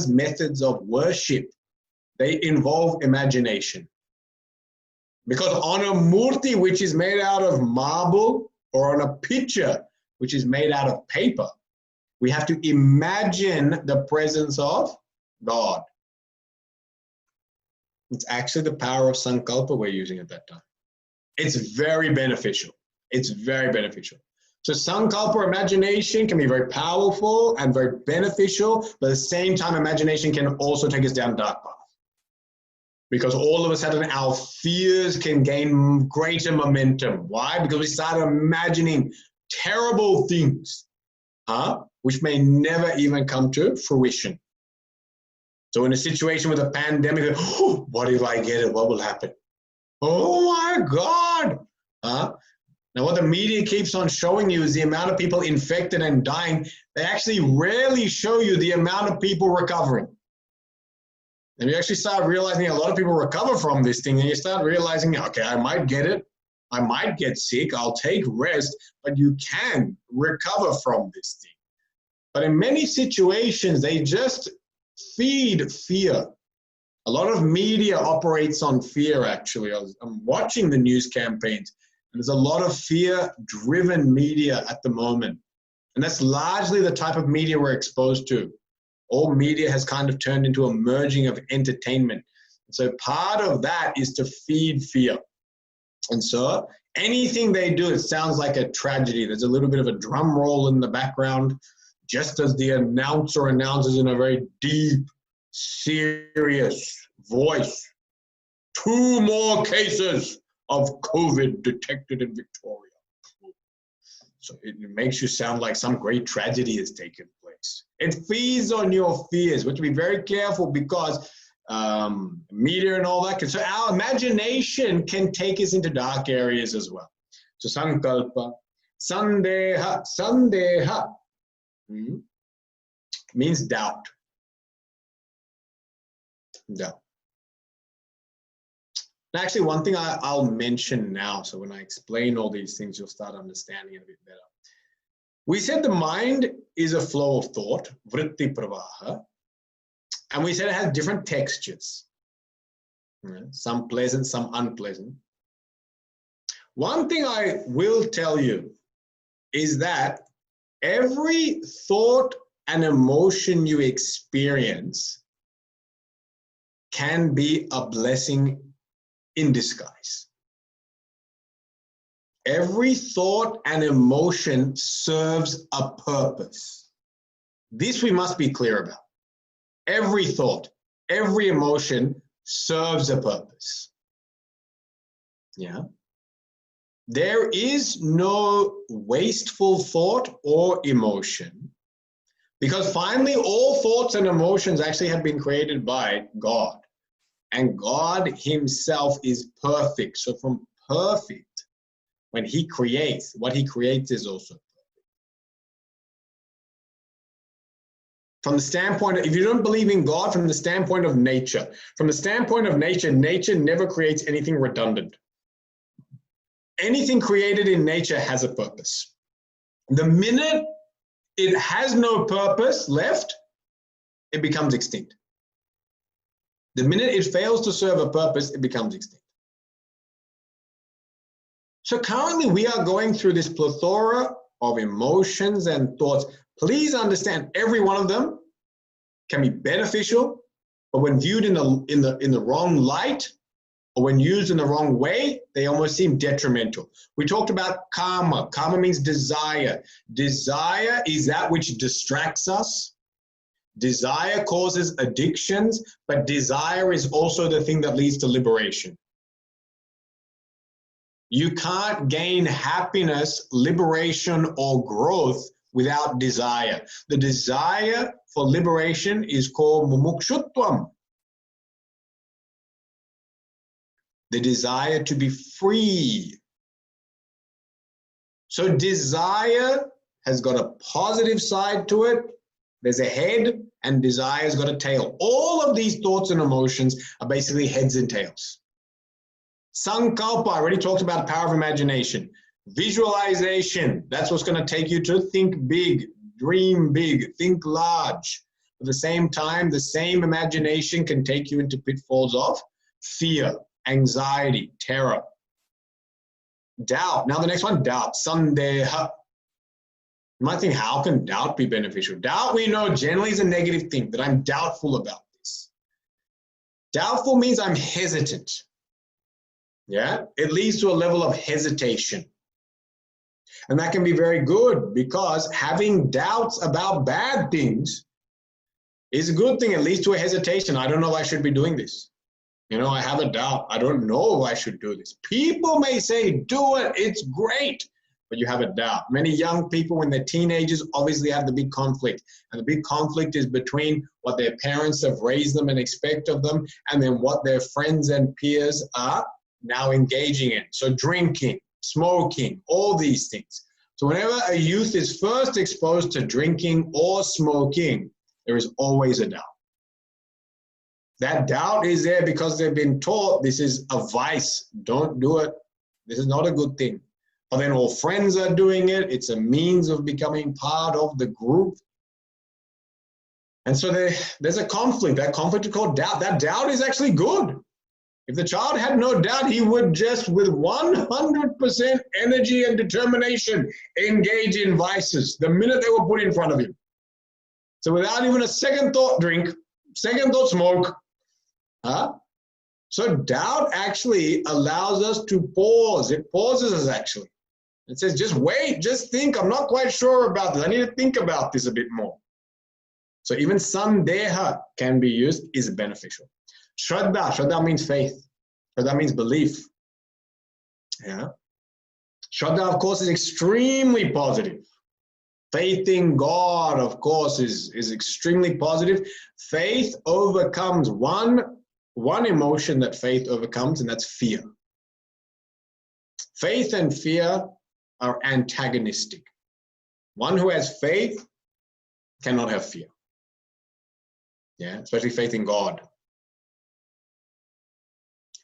methods of worship, they involve imagination. Because on a murti, which is made out of marble, or on a picture, which is made out of paper, we have to imagine the presence of God. It's actually the power of sankalpa we're using at that time. It's very beneficial. It's very beneficial. So sankalpa or imagination can be very powerful and very beneficial, but at the same time, imagination can also take us down dark path. Because all of a sudden, our fears can gain greater momentum. Why? Because we start imagining terrible things, which may never even come to fruition. So in a situation with a pandemic, what if I get it? What will happen? Oh my God! Now what the media keeps on showing you is the amount of people infected and dying. They actually rarely show you the amount of people recovering. And you actually start realizing a lot of people recover from this thing, and you start realizing, okay, I might get it. I might get sick. I'll take rest, but you can recover from this thing. But in many situations, they just feed fear. A lot of media operates on fear, actually. I'm watching the news campaigns, and there's a lot of fear-driven media at the moment. And that's largely the type of media we're exposed to. All media has kind of turned into a merging of entertainment. So part of that is to feed fear. And so anything they do, it sounds like a tragedy. There's a little bit of a drum roll in the background, just as the announcer announces in a very deep, serious voice. 2 more cases of COVID detected in Victoria. So it makes you sound like some great tragedy has taken place. place. It feeds on your fears, which to be very careful because media and all that. So our imagination can take us into dark areas as well. So sankalpa, sandeha means doubt. Doubt. Actually, one thing I'll mention now, so when I explain all these things, you'll start understanding it a bit better. We said the mind is a flow of thought, vritti pravaha, and we said it has different textures, some pleasant, some unpleasant. One thing I will tell you is that every thought and emotion you experience can be a blessing in disguise. Every thought and emotion serves a purpose. This we must be clear about. Every thought, every emotion serves a purpose. Yeah. There is no wasteful thought or emotion, because finally all thoughts and emotions actually have been created by God. And God himself is perfect. So from perfect, when he creates, what he creates is also perfect. From the standpoint of, if you don't believe in God, from the standpoint of nature, nature never creates anything redundant. Anything created in nature has a purpose. The minute it has no purpose left, it becomes extinct. The minute it fails to serve a purpose, it becomes extinct. So currently we are going through this plethora of emotions and thoughts. Please understand, every one of them can be beneficial, but when viewed in the wrong light, or when used in the wrong way, they almost seem detrimental. We talked about karma. Karma means desire. Desire is that which distracts us. Desire causes addictions, but desire is also the thing that leads to liberation. You can't gain happiness, liberation, or growth without desire. The desire for liberation is called mumukshutvam. The desire to be free. So desire has got a positive side to it. There's a head, and desire's got a tail. All of these thoughts and emotions are basically heads and tails. Sankalpa, I already talked about the power of imagination. Visualization, that's what's going to take you to think big, dream big, think large. At the same time, the same imagination can take you into pitfalls of fear, anxiety, terror, doubt. Now the next one, doubt, sandeha. You might think, how can doubt be beneficial? Doubt, we know, generally is a negative thing, that I'm doubtful about this. Doubtful means I'm hesitant. Yeah, it leads to a level of hesitation. And that can be very good, because having doubts about bad things is a good thing. It leads to a hesitation. I don't know if I should be doing this. You know, I have a doubt. I don't know if I should do this. People may say, do it, it's great. But you have a doubt. Many young people, when they're teenagers, obviously have the big conflict. And the big conflict is between what their parents have raised them and expect of them, and then what their friends and peers are now engaging in. So drinking, smoking, all these things. So whenever a youth is first exposed to drinking or smoking, there is always a doubt. That doubt is there because they've been taught this is a vice. Don't do it. This is not a good thing. But then all friends are doing it. It's a means of becoming part of the group. And so there's a conflict. That conflict is called doubt. That doubt is actually good. If the child had no doubt, he would just with 100% energy and determination engage in vices the minute they were put in front of him. So without even a second thought drink, second thought smoke. So doubt actually allows us to pause. It pauses us actually. It says, just wait, just think. I'm not quite sure about this. I need to think about this a bit more. So even sandeha can be used, is beneficial. Shraddha means faith. Shraddha means belief. Yeah. Shraddha, of course, is extremely positive. Faith in God, of course, is extremely positive. Faith overcomes one emotion that faith overcomes, and that's fear. Faith and fear are antagonistic. One who has faith cannot have fear. Yeah, especially faith in God.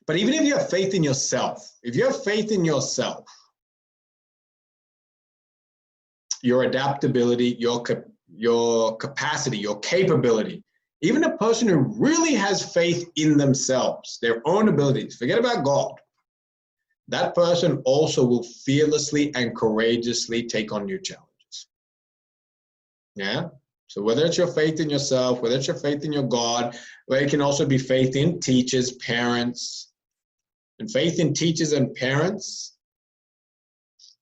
But even if you have faith in yourself, your adaptability, your capacity, your capability, even a person who really has faith in themselves, their own abilities, forget about God, that person also will fearlessly and courageously take on new challenges. Yeah? So whether it's your faith in yourself, whether it's your faith in your God, where it can also be faith in teachers, parents. And faith in teachers and parents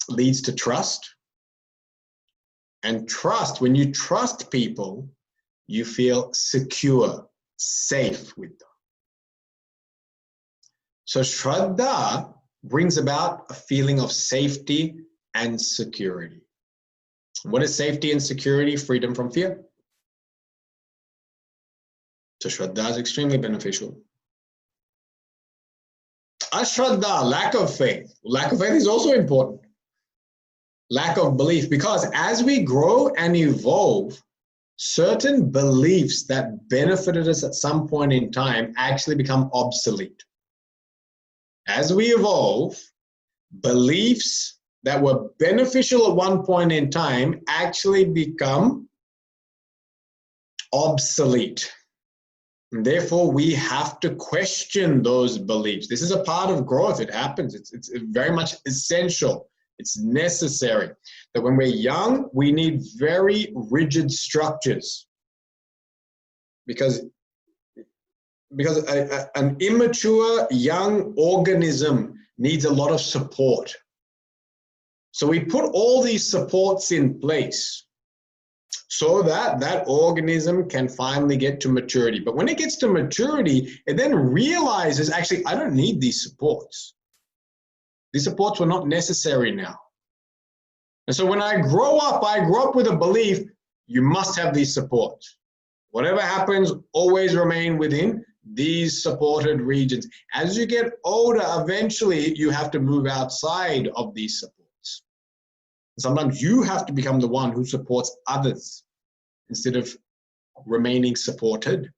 leads to trust. And trust, when you trust people, you feel secure, safe with them. So Shraddha brings about a feeling of safety and security. What is safety and security? Freedom from fear. So Shraddha is extremely beneficial. Ashraddha, lack of faith. Lack of faith is also important. Lack of belief, because as we grow and evolve, certain beliefs that benefited us at some point in time actually become obsolete. As we evolve, beliefs that were beneficial at one point in time actually become obsolete. And therefore, we have to question those beliefs. This is a part of growth. It happens. It's very much essential. It's necessary that when we're young, we need very rigid structures, because an immature young organism needs a lot of support. So we put all these supports in place so that that organism can finally get to maturity. But when it gets to maturity, it then realizes, actually, I don't need these supports. These supports were not necessary now. And so when I grow up with a belief, you must have these supports. Whatever happens, always remain within these supported regions. As you get older, eventually you have to move outside of these supports. Sometimes you have to become the one who supports others instead of remaining supported.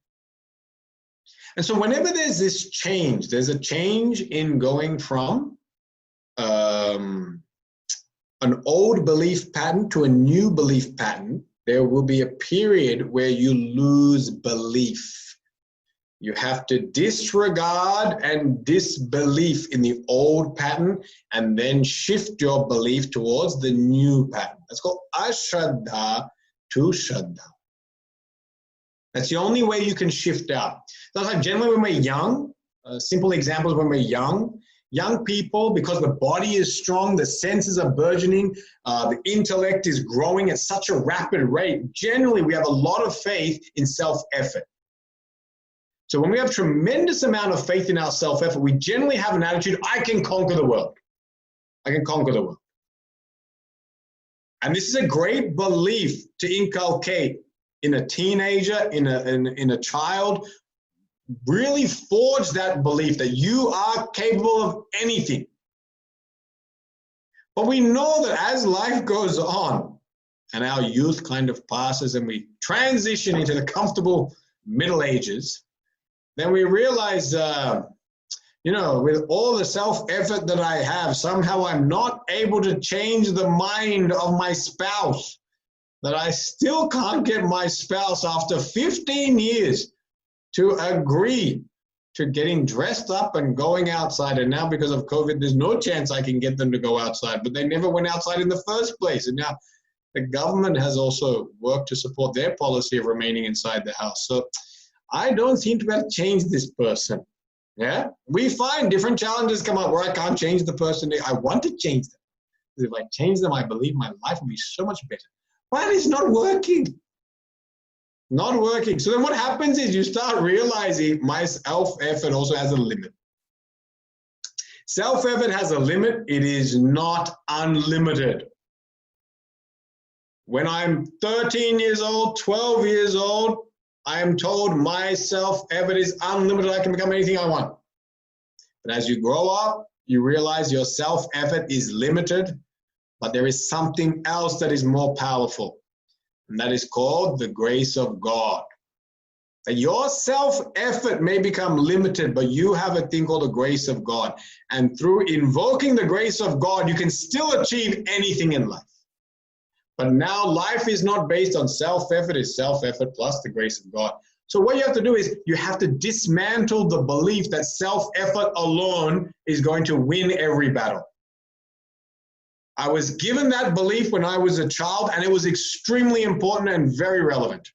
And so whenever there's this change, there's a change in going from an old belief pattern to a new belief pattern, there will be a period where you lose belief. You have to disregard and disbelief in the old pattern and then shift your belief towards the new pattern. That's called ashraddha to shraddha. That's the only way you can shift out. So like generally when we're young, simple examples when we're young people, because the body is strong, the senses are burgeoning, the intellect is growing at such a rapid rate, generally we have a lot of faith in self-effort. So when we have tremendous amount of faith in our self-effort, we generally have an attitude, I can conquer the world. I can conquer the world. And this is a great belief to inculcate in a teenager, in a child. Really forge that belief that you are capable of anything. But we know that as life goes on and our youth kind of passes and we transition into the comfortable Middle Ages, then we realize, with all the self-effort that I have, somehow I'm not able to change the mind of my spouse, that I still can't get my spouse after 15 years to agree to getting dressed up and going outside. And now because of COVID, there's no chance I can get them to go outside, but they never went outside in the first place. And now the government has also worked to support their policy of remaining inside the house. So I don't seem to be able to change this person. Yeah, we find different challenges come up where I can't change the person. I want to change them. If I change them, I believe my life will be so much better. But it's not working. Not working. So then what happens is you start realizing my self-effort also has a limit. Self-effort has a limit. It is not unlimited. When I'm 13 years old, 12 years old, I am told my self-effort is unlimited. I can become anything I want. But as you grow up, you realize your self-effort is limited, but there is something else that is more powerful. And that is called the grace of God. That your self-effort may become limited, but you have a thing called the grace of God. And through invoking the grace of God, you can still achieve anything in life. But now life is not based on self-effort, it's self-effort plus the grace of God. So what you have to do is you have to dismantle the belief that self-effort alone is going to win every battle. I was given that belief when I was a child, and it was extremely important and very relevant.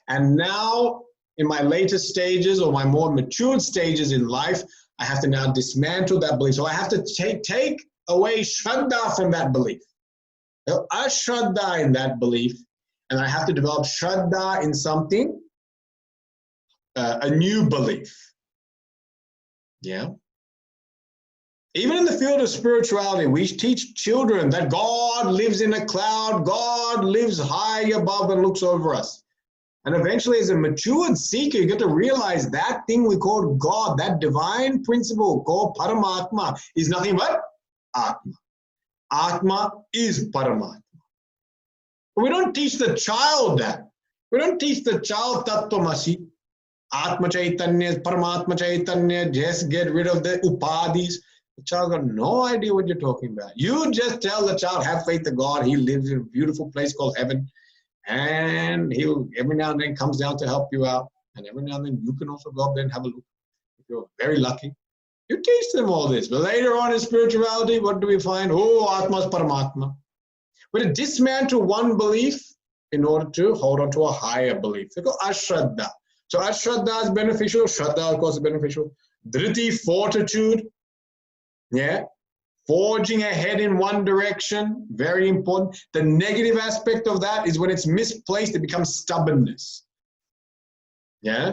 And now in my later stages or my more matured stages in life, I have to now dismantle that belief. So I have to take away Shraddha from that belief. Ashraddha in that belief, and I have to develop Shraddha in something, a new belief. Yeah. Even in the field of spirituality, we teach children that God lives in a cloud, God lives high above and looks over us. And eventually, as a matured seeker, you get to realize that thing we call God, that divine principle called Paramatma, is nothing but Atma. Atma is Paramatma. But we don't teach the child that. We don't teach the child Tattvamasi. Atma Chaitanya, Paramatma Chaitanya, just get rid of the upadhis. The child got no idea what you're talking about. You just tell the child, have faith in God. He lives in a beautiful place called heaven. And he'll every now and then comes down to help you out. And every now and then you can also go up there and have a look. If you're very lucky. You teach them all this. But later on in spirituality, what do we find? Oh, Atma's Paramatma. But to dismantle one belief in order to hold on to a higher belief. They go Ashraddha. So Ashraddha is beneficial. Shraddha, of course, is beneficial. Dhriti, fortitude. Yeah. Forging ahead in one direction, very important. The negative aspect of that is when it's misplaced, it becomes stubbornness. Yeah?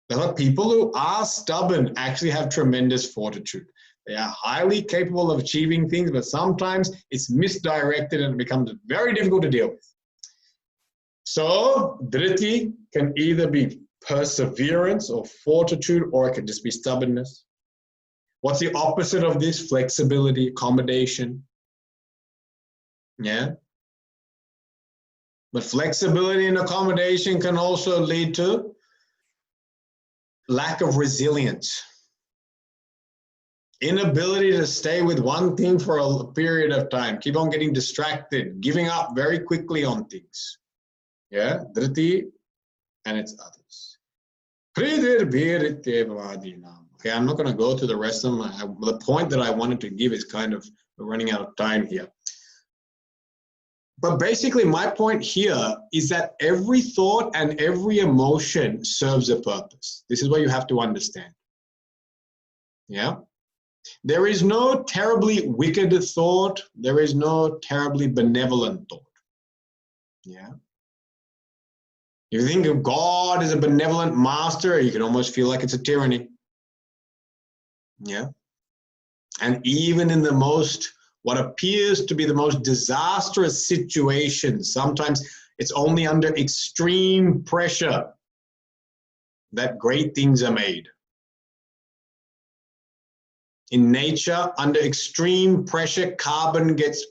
The people who are stubborn actually have tremendous fortitude. They are highly capable of achieving things, but sometimes it's misdirected and it becomes very difficult to deal with. So, Dhriti can either be perseverance or fortitude, or it can just be stubbornness. What's the opposite of this? Flexibility, accommodation. Yeah. But flexibility and accommodation can also lead to lack of resilience. Inability to stay with one thing for a period of time. Keep on getting distracted, giving up very quickly on things. Yeah. Dhriti and its others. Okay, I'm not going to go through the rest of them. The point that I wanted to give is kind of running out of time here. But basically, my point here is that every thought and every emotion serves a purpose. This is what you have to understand. Yeah? There is no terribly wicked thought. There is no terribly benevolent thought. Yeah? If you think of God as a benevolent master, you can almost feel like it's a tyranny. Yeah. And even in the most, what appears to be the most disastrous situations, sometimes it's only under extreme pressure that great things are made. In nature, under extreme pressure, carbon gets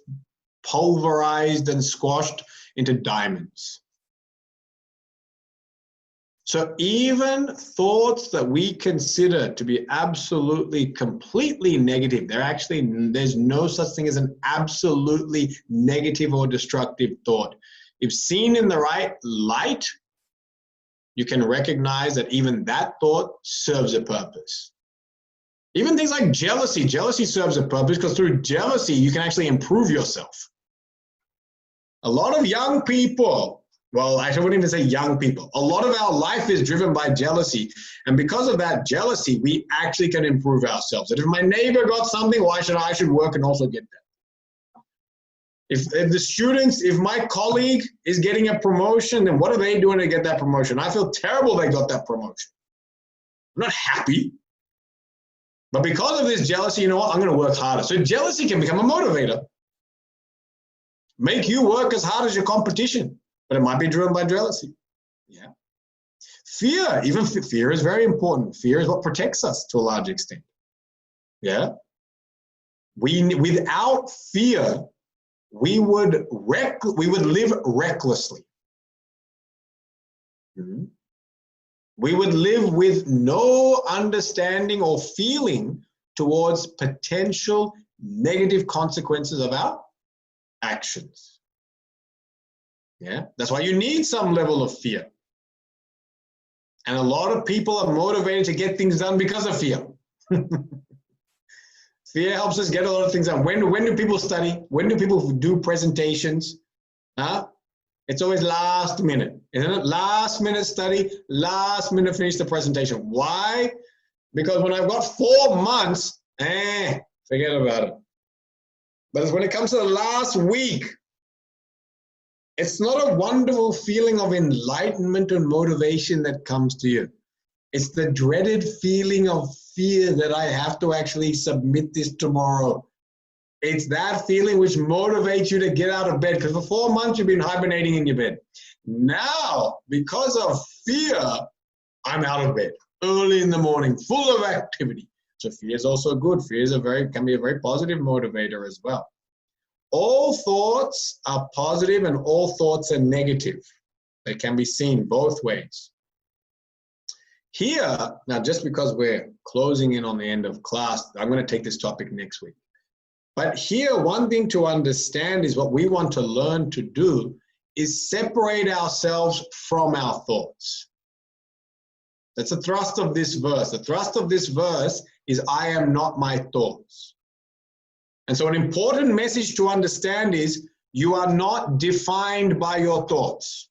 pulverized and squashed into diamonds. So even thoughts that we consider to be absolutely, completely negative, there's no such thing as an absolutely negative or destructive thought. If seen in the right light, you can recognize that even that thought serves a purpose. Even things like jealousy. Jealousy serves a purpose because through jealousy, you can actually improve yourself. A lot of young people, well, I wouldn't even say young people. A lot of our life is driven by jealousy. And because of that jealousy, we actually can improve ourselves. And if my neighbor got something, why should I should work and also get that? If my colleague is getting a promotion, then what are they doing to get that promotion? I feel terrible they got that promotion. I'm not happy. But because of this jealousy, you know what? I'm going to work harder. So jealousy can become a motivator. make you work as hard as your competition, but it might be driven by jealousy. Yeah. Fear, even fear is very important. Fear is what protects us to a large extent. Yeah. Without fear, we would live recklessly. Mm-hmm. We would live with no understanding or feeling towards potential negative consequences of our actions. Yeah, that's why you need some level of fear. And a lot of people are motivated to get things done because of fear. Fear helps us get a lot of things done. When do people study? When do people do presentations? Huh? It's always last minute, isn't it? Last minute study, last minute finish the presentation. Why? Because when I've got 4 months, forget about it. But when it comes to the last week, it's not a wonderful feeling of enlightenment and motivation that comes to you. It's the dreaded feeling of fear that I have to actually submit this tomorrow. It's that feeling which motivates you to get out of bed, because for 4 months you've been hibernating in your bed. Now, because of fear, I'm out of bed early in the morning, full of activity. So fear is also good. Fear can be a very positive motivator as well. All thoughts are positive and all thoughts are negative. They can be seen both ways. Here, now just because we're closing in on the end of class, I'm going to take this topic next week. But here, one thing to understand is what we want to learn to do is separate ourselves from our thoughts. That's the thrust of this verse. The thrust of this verse is, I am not my thoughts. And so an important message to understand is, you are not defined by your thoughts.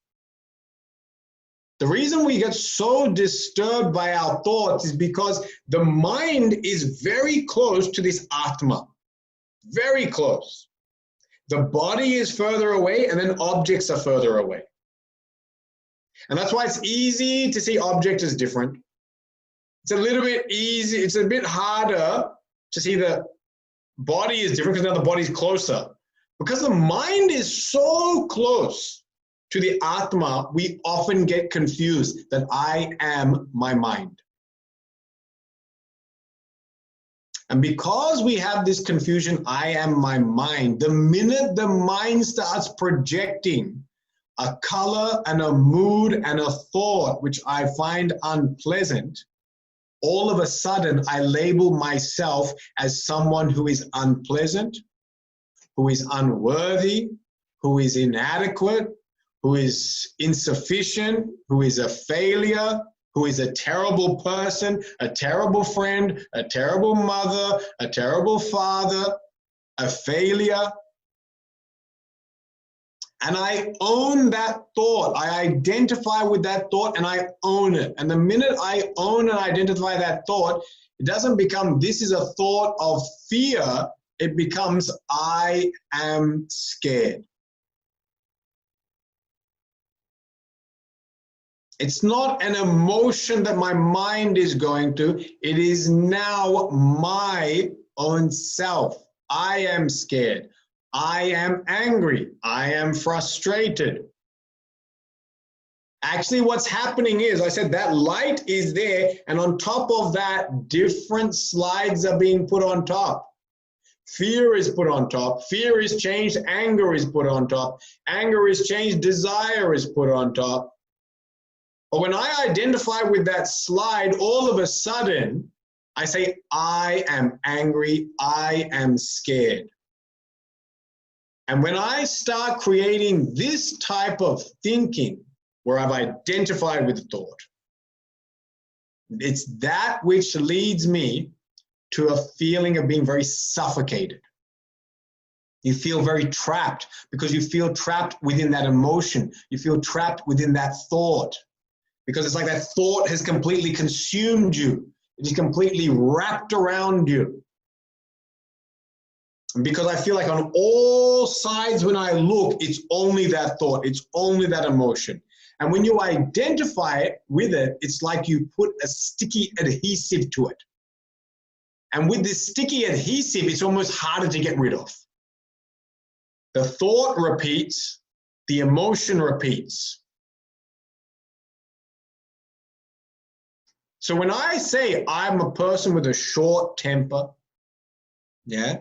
The reason we get so disturbed by our thoughts is because the mind is very close to this Atma. Very close. The body is further away, and then objects are further away. And that's why it's easy to see objects as different. It's a little bit easy, it's a bit harder to see the body is different because now the body's closer. Because the mind is so close to the Atma, we often get confused that I am my mind. And because we have this confusion, I am my mind, the minute the mind starts projecting a color and a mood and a thought which I find unpleasant, all of a sudden I label myself as someone who is unpleasant, who is unworthy, who is inadequate, who is insufficient, who is a failure, who is a terrible person, a terrible friend, a terrible mother, a terrible father, a failure. And I own that thought. I identify with that thought and I own it. And the minute I own and identify that thought, it doesn't become, this is a thought of fear. It becomes, I am scared. It's not an emotion that my mind is going to. It is now my own self. I am scared. I am angry. I am frustrated. Actually, what's happening is, I said that light is there, and on top of that, different slides are being put on top. Fear is put on top. Fear is changed. Anger is put on top. Anger is changed. Desire is put on top. But when I identify with that slide, all of a sudden, I say, I am angry, I am scared. And when I start creating this type of thinking, where I've identified with the thought, it's that which leads me to a feeling of being very suffocated. You feel very trapped because you feel trapped within that emotion. You feel trapped within that thought. Because it's like that thought has completely consumed you. It is completely wrapped around you. And because I feel like on all sides when I look, it's only that thought. It's only that emotion. And when you identify it with it, it's like you put a sticky adhesive to it. And with this sticky adhesive, it's almost harder to get rid of. The thought repeats, the emotion repeats. So when I say I'm a person with a short temper, yeah,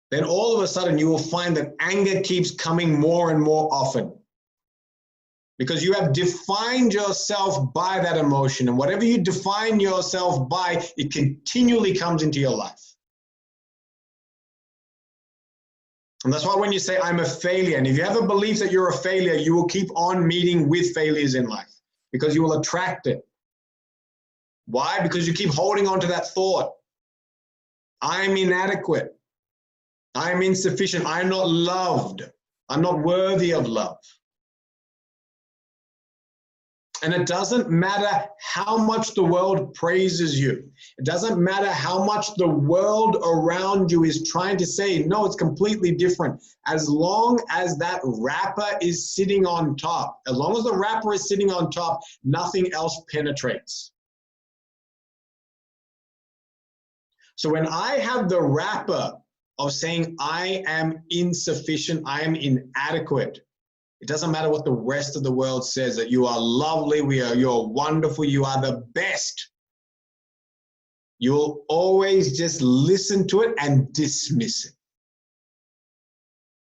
then all of a sudden you will find that anger keeps coming more and more often. Because you have defined yourself by that emotion. And whatever you define yourself by, it continually comes into your life. And that's why when you say, I'm a failure, and if you have a belief that you're a failure, you will keep on meeting with failures in life because you will attract it. Why? Because you keep holding on to that thought. I'm inadequate. I'm insufficient. I'm not loved. I'm not worthy of love. And it doesn't matter how much the world praises you. It doesn't matter how much the world around you is trying to say, no, it's completely different. As long as that wrapper is sitting on top, as long as the wrapper is sitting on top, nothing else penetrates. So when I have the wrapper of saying I am insufficient, I am inadequate, it doesn't matter what the rest of the world says, that you are lovely, you're wonderful, you are the best. You'll always just listen to it and dismiss it.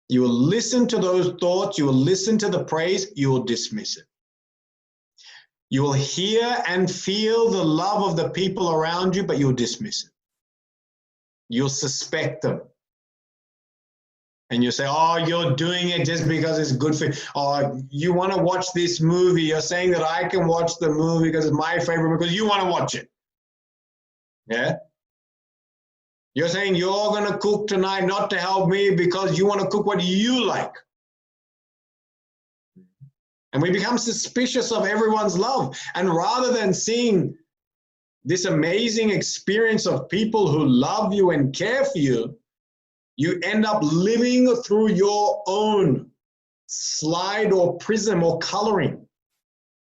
You will listen to those thoughts, you will listen to the praise, you will dismiss it. You will hear and feel the love of the people around you, but you'll dismiss it. You'll suspect them. And you say, oh, you're doing it just because it's good for you. Oh, you want to watch this movie. You're saying that I can watch the movie because it's my favorite because you want to watch it. Yeah? You're saying you're going to cook tonight not to help me because you want to cook what you like. And we become suspicious of everyone's love. And rather than seeing this amazing experience of people who love you and care for you, you end up living through your own slide or prism or coloring.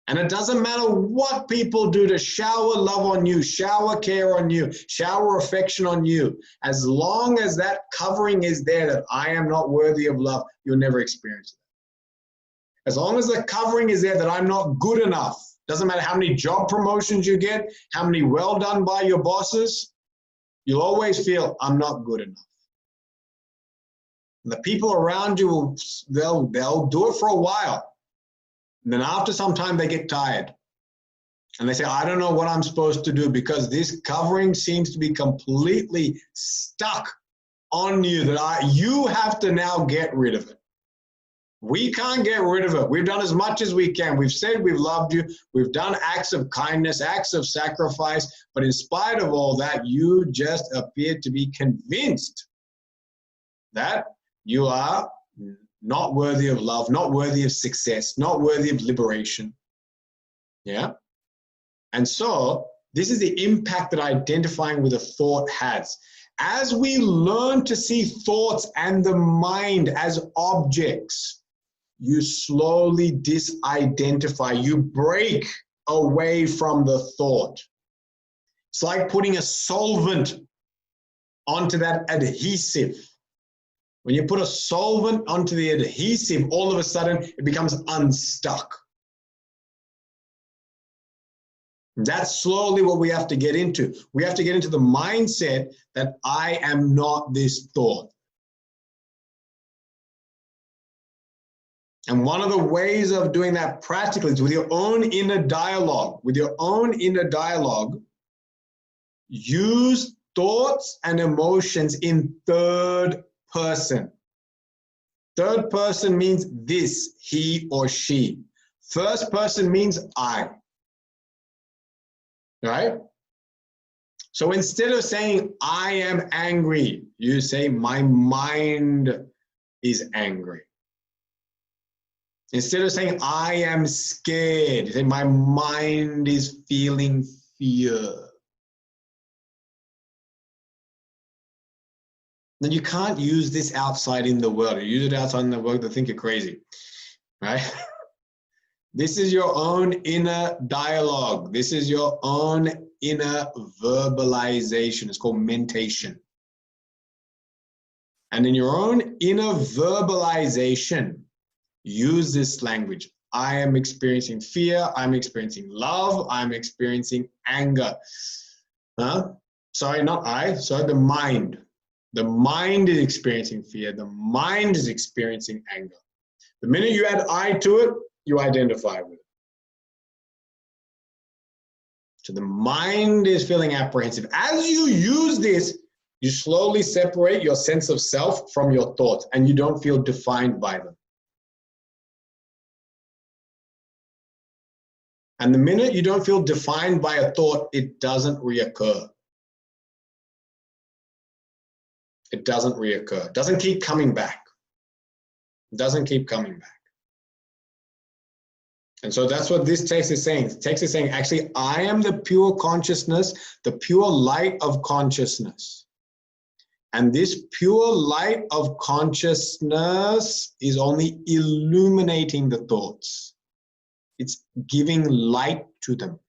And it doesn't matter what people do to shower love on you, shower care on you, shower affection on you. As long as that covering is there that I am not worthy of love, you'll never experience it. As long as the covering is there that I'm not good enough, doesn't matter how many job promotions you get, how many well done by your bosses, you'll always feel I'm not good enough. And the people around you, they'll do it for a while. And then after some time, they get tired. And they say, I don't know what I'm supposed to do because this covering seems to be completely stuck on you that you have to now get rid of it. We can't get rid of it. We've done as much as we can. We've said we've loved you. We've done acts of kindness, acts of sacrifice. But in spite of all that, you just appear to be convinced that you are not worthy of love, not worthy of success, not worthy of liberation. Yeah? And so this is the impact that identifying with a thought has. As we learn to see thoughts and the mind as objects, you slowly disidentify, you break away from the thought. It's like putting a solvent onto that adhesive. When you put a solvent onto the adhesive, all of a sudden it becomes unstuck. That's slowly what we have to get into. We have to get into the mindset that I am not this thought. And one of the ways of doing that practically is with your own inner dialogue. With your own inner dialogue, use thoughts and emotions in third person. Third person means this, he or she. First person means I. Right? So instead of saying, I am angry, you say, my mind is angry. Instead of saying, I am scared, you say, my mind is feeling fear. Then you can't use this outside in the world. You use it outside in the world, they think you're crazy, right? This is your own inner dialogue. This is your own inner verbalization. It's called mentation. And in your own inner verbalization, use this language. I am experiencing fear. I'm experiencing love. I'm experiencing anger. Sorry, not I. Sorry, the mind. The mind is experiencing fear. The mind is experiencing anger. The minute you add I to it, you identify with it. So the mind is feeling apprehensive. As you use this, you slowly separate your sense of self from your thoughts, and you don't feel defined by them. And the minute you don't feel defined by a thought, it doesn't reoccur. It doesn't reoccur. It doesn't keep coming back. It doesn't keep coming back. And so that's what this text is saying. The text is saying, actually, I am the pure consciousness, the pure light of consciousness. And this pure light of consciousness is only illuminating the thoughts. It's giving light to them.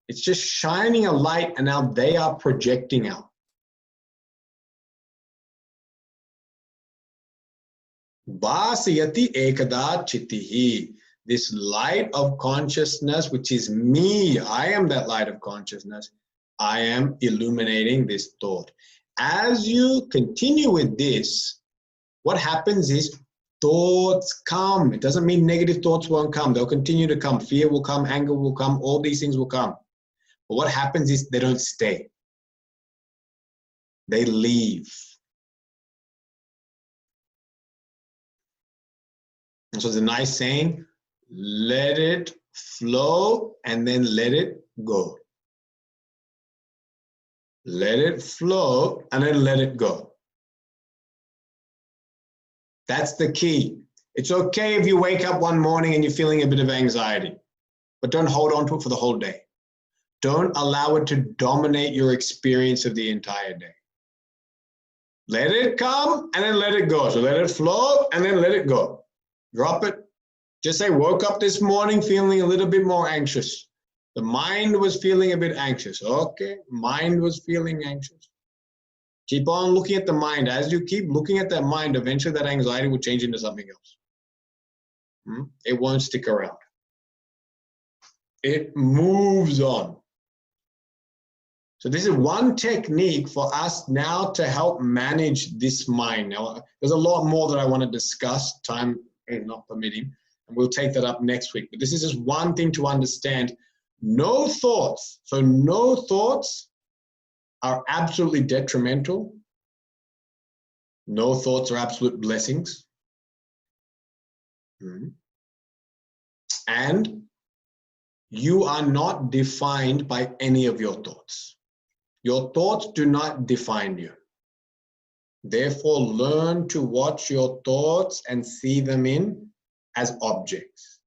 It's just shining a light, and now they are projecting out. Vasayati ekada chittihi. This light of consciousness, which is me, I am that light of consciousness, I am illuminating this thought. As you continue with this, what happens is thoughts come. It doesn't mean negative thoughts won't come. They'll continue to come. Fear will come, anger will come, all these things will come. But what happens is they don't stay. They leave. And so it's a nice saying, let it flow and then let it go. Let it flow and then let it go. That's the key. It's okay if you wake up one morning and you're feeling a bit of anxiety, but don't hold on to it for the whole day. Don't allow it to dominate your experience of the entire day. Let it come and then let it go. So let it flow and then let it go. Drop it. Just say, woke up this morning feeling a little bit more anxious. The mind was feeling a bit anxious. Okay, mind was feeling anxious. Keep on looking at the mind. As you keep looking at that mind, eventually that anxiety will change into something else. It won't stick around. It moves on. So this is one technique for us now to help manage this mind. Now, there's a lot more that I want to discuss, time is not permitting, and we'll take that up next week. But this is just one thing to understand. No thoughts. So no thoughts are absolutely detrimental. No thoughts are absolute blessings. And you are not defined by any of your thoughts. Your thoughts do not define you. Therefore, learn to watch your thoughts and see them as objects.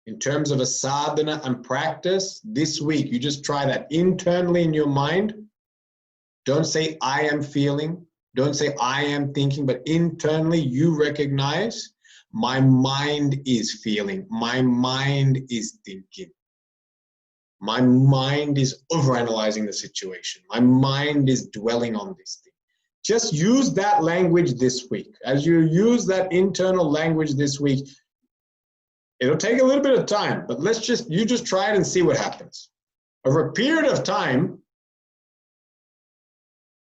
In terms of a sadhana and practice, this week, you just try that internally in your mind. Don't say, I am feeling. Don't say, I am thinking, but internally you recognize, my mind is feeling. My mind is thinking. My mind is overanalyzing the situation. My mind is dwelling on this thing. Just use that language this week. As you use that internal language this week, it'll take a little bit of time, but you just try it and see what happens. Over a period of time,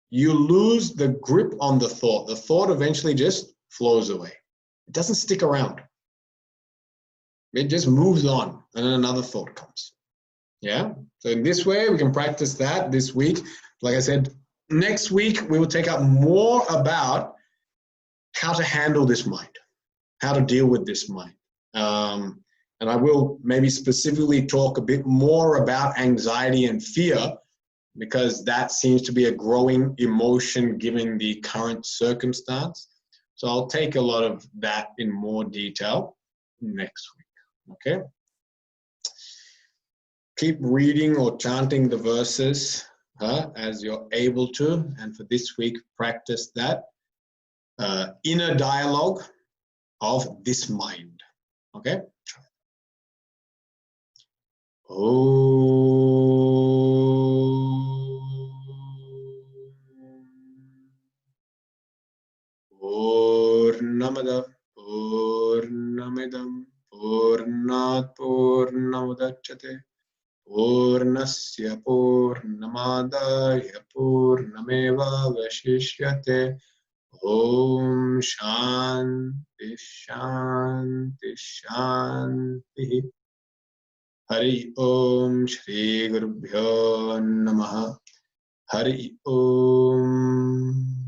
you lose the grip on the thought. The thought eventually just flows away. It doesn't stick around. It just moves on, and then another thought comes. Yeah? So in this way, we can practice that this week. Like I said, next week, we will take up more about how to handle this mind, how to deal with this mind. And I will maybe specifically talk a bit more about anxiety and fear, because that seems to be a growing emotion given the current circumstance. So I'll take a lot of that in more detail next week, okay? Keep reading or chanting the verses as you're able to, and for this week, practice that inner dialogue of this mind, okay? Oh. Purnasya Purnamadaya Purnamevavashishyate. Om Shanti Shanti Shanti. Hari Om Shri Gurubhyo Namaha. Hari Om.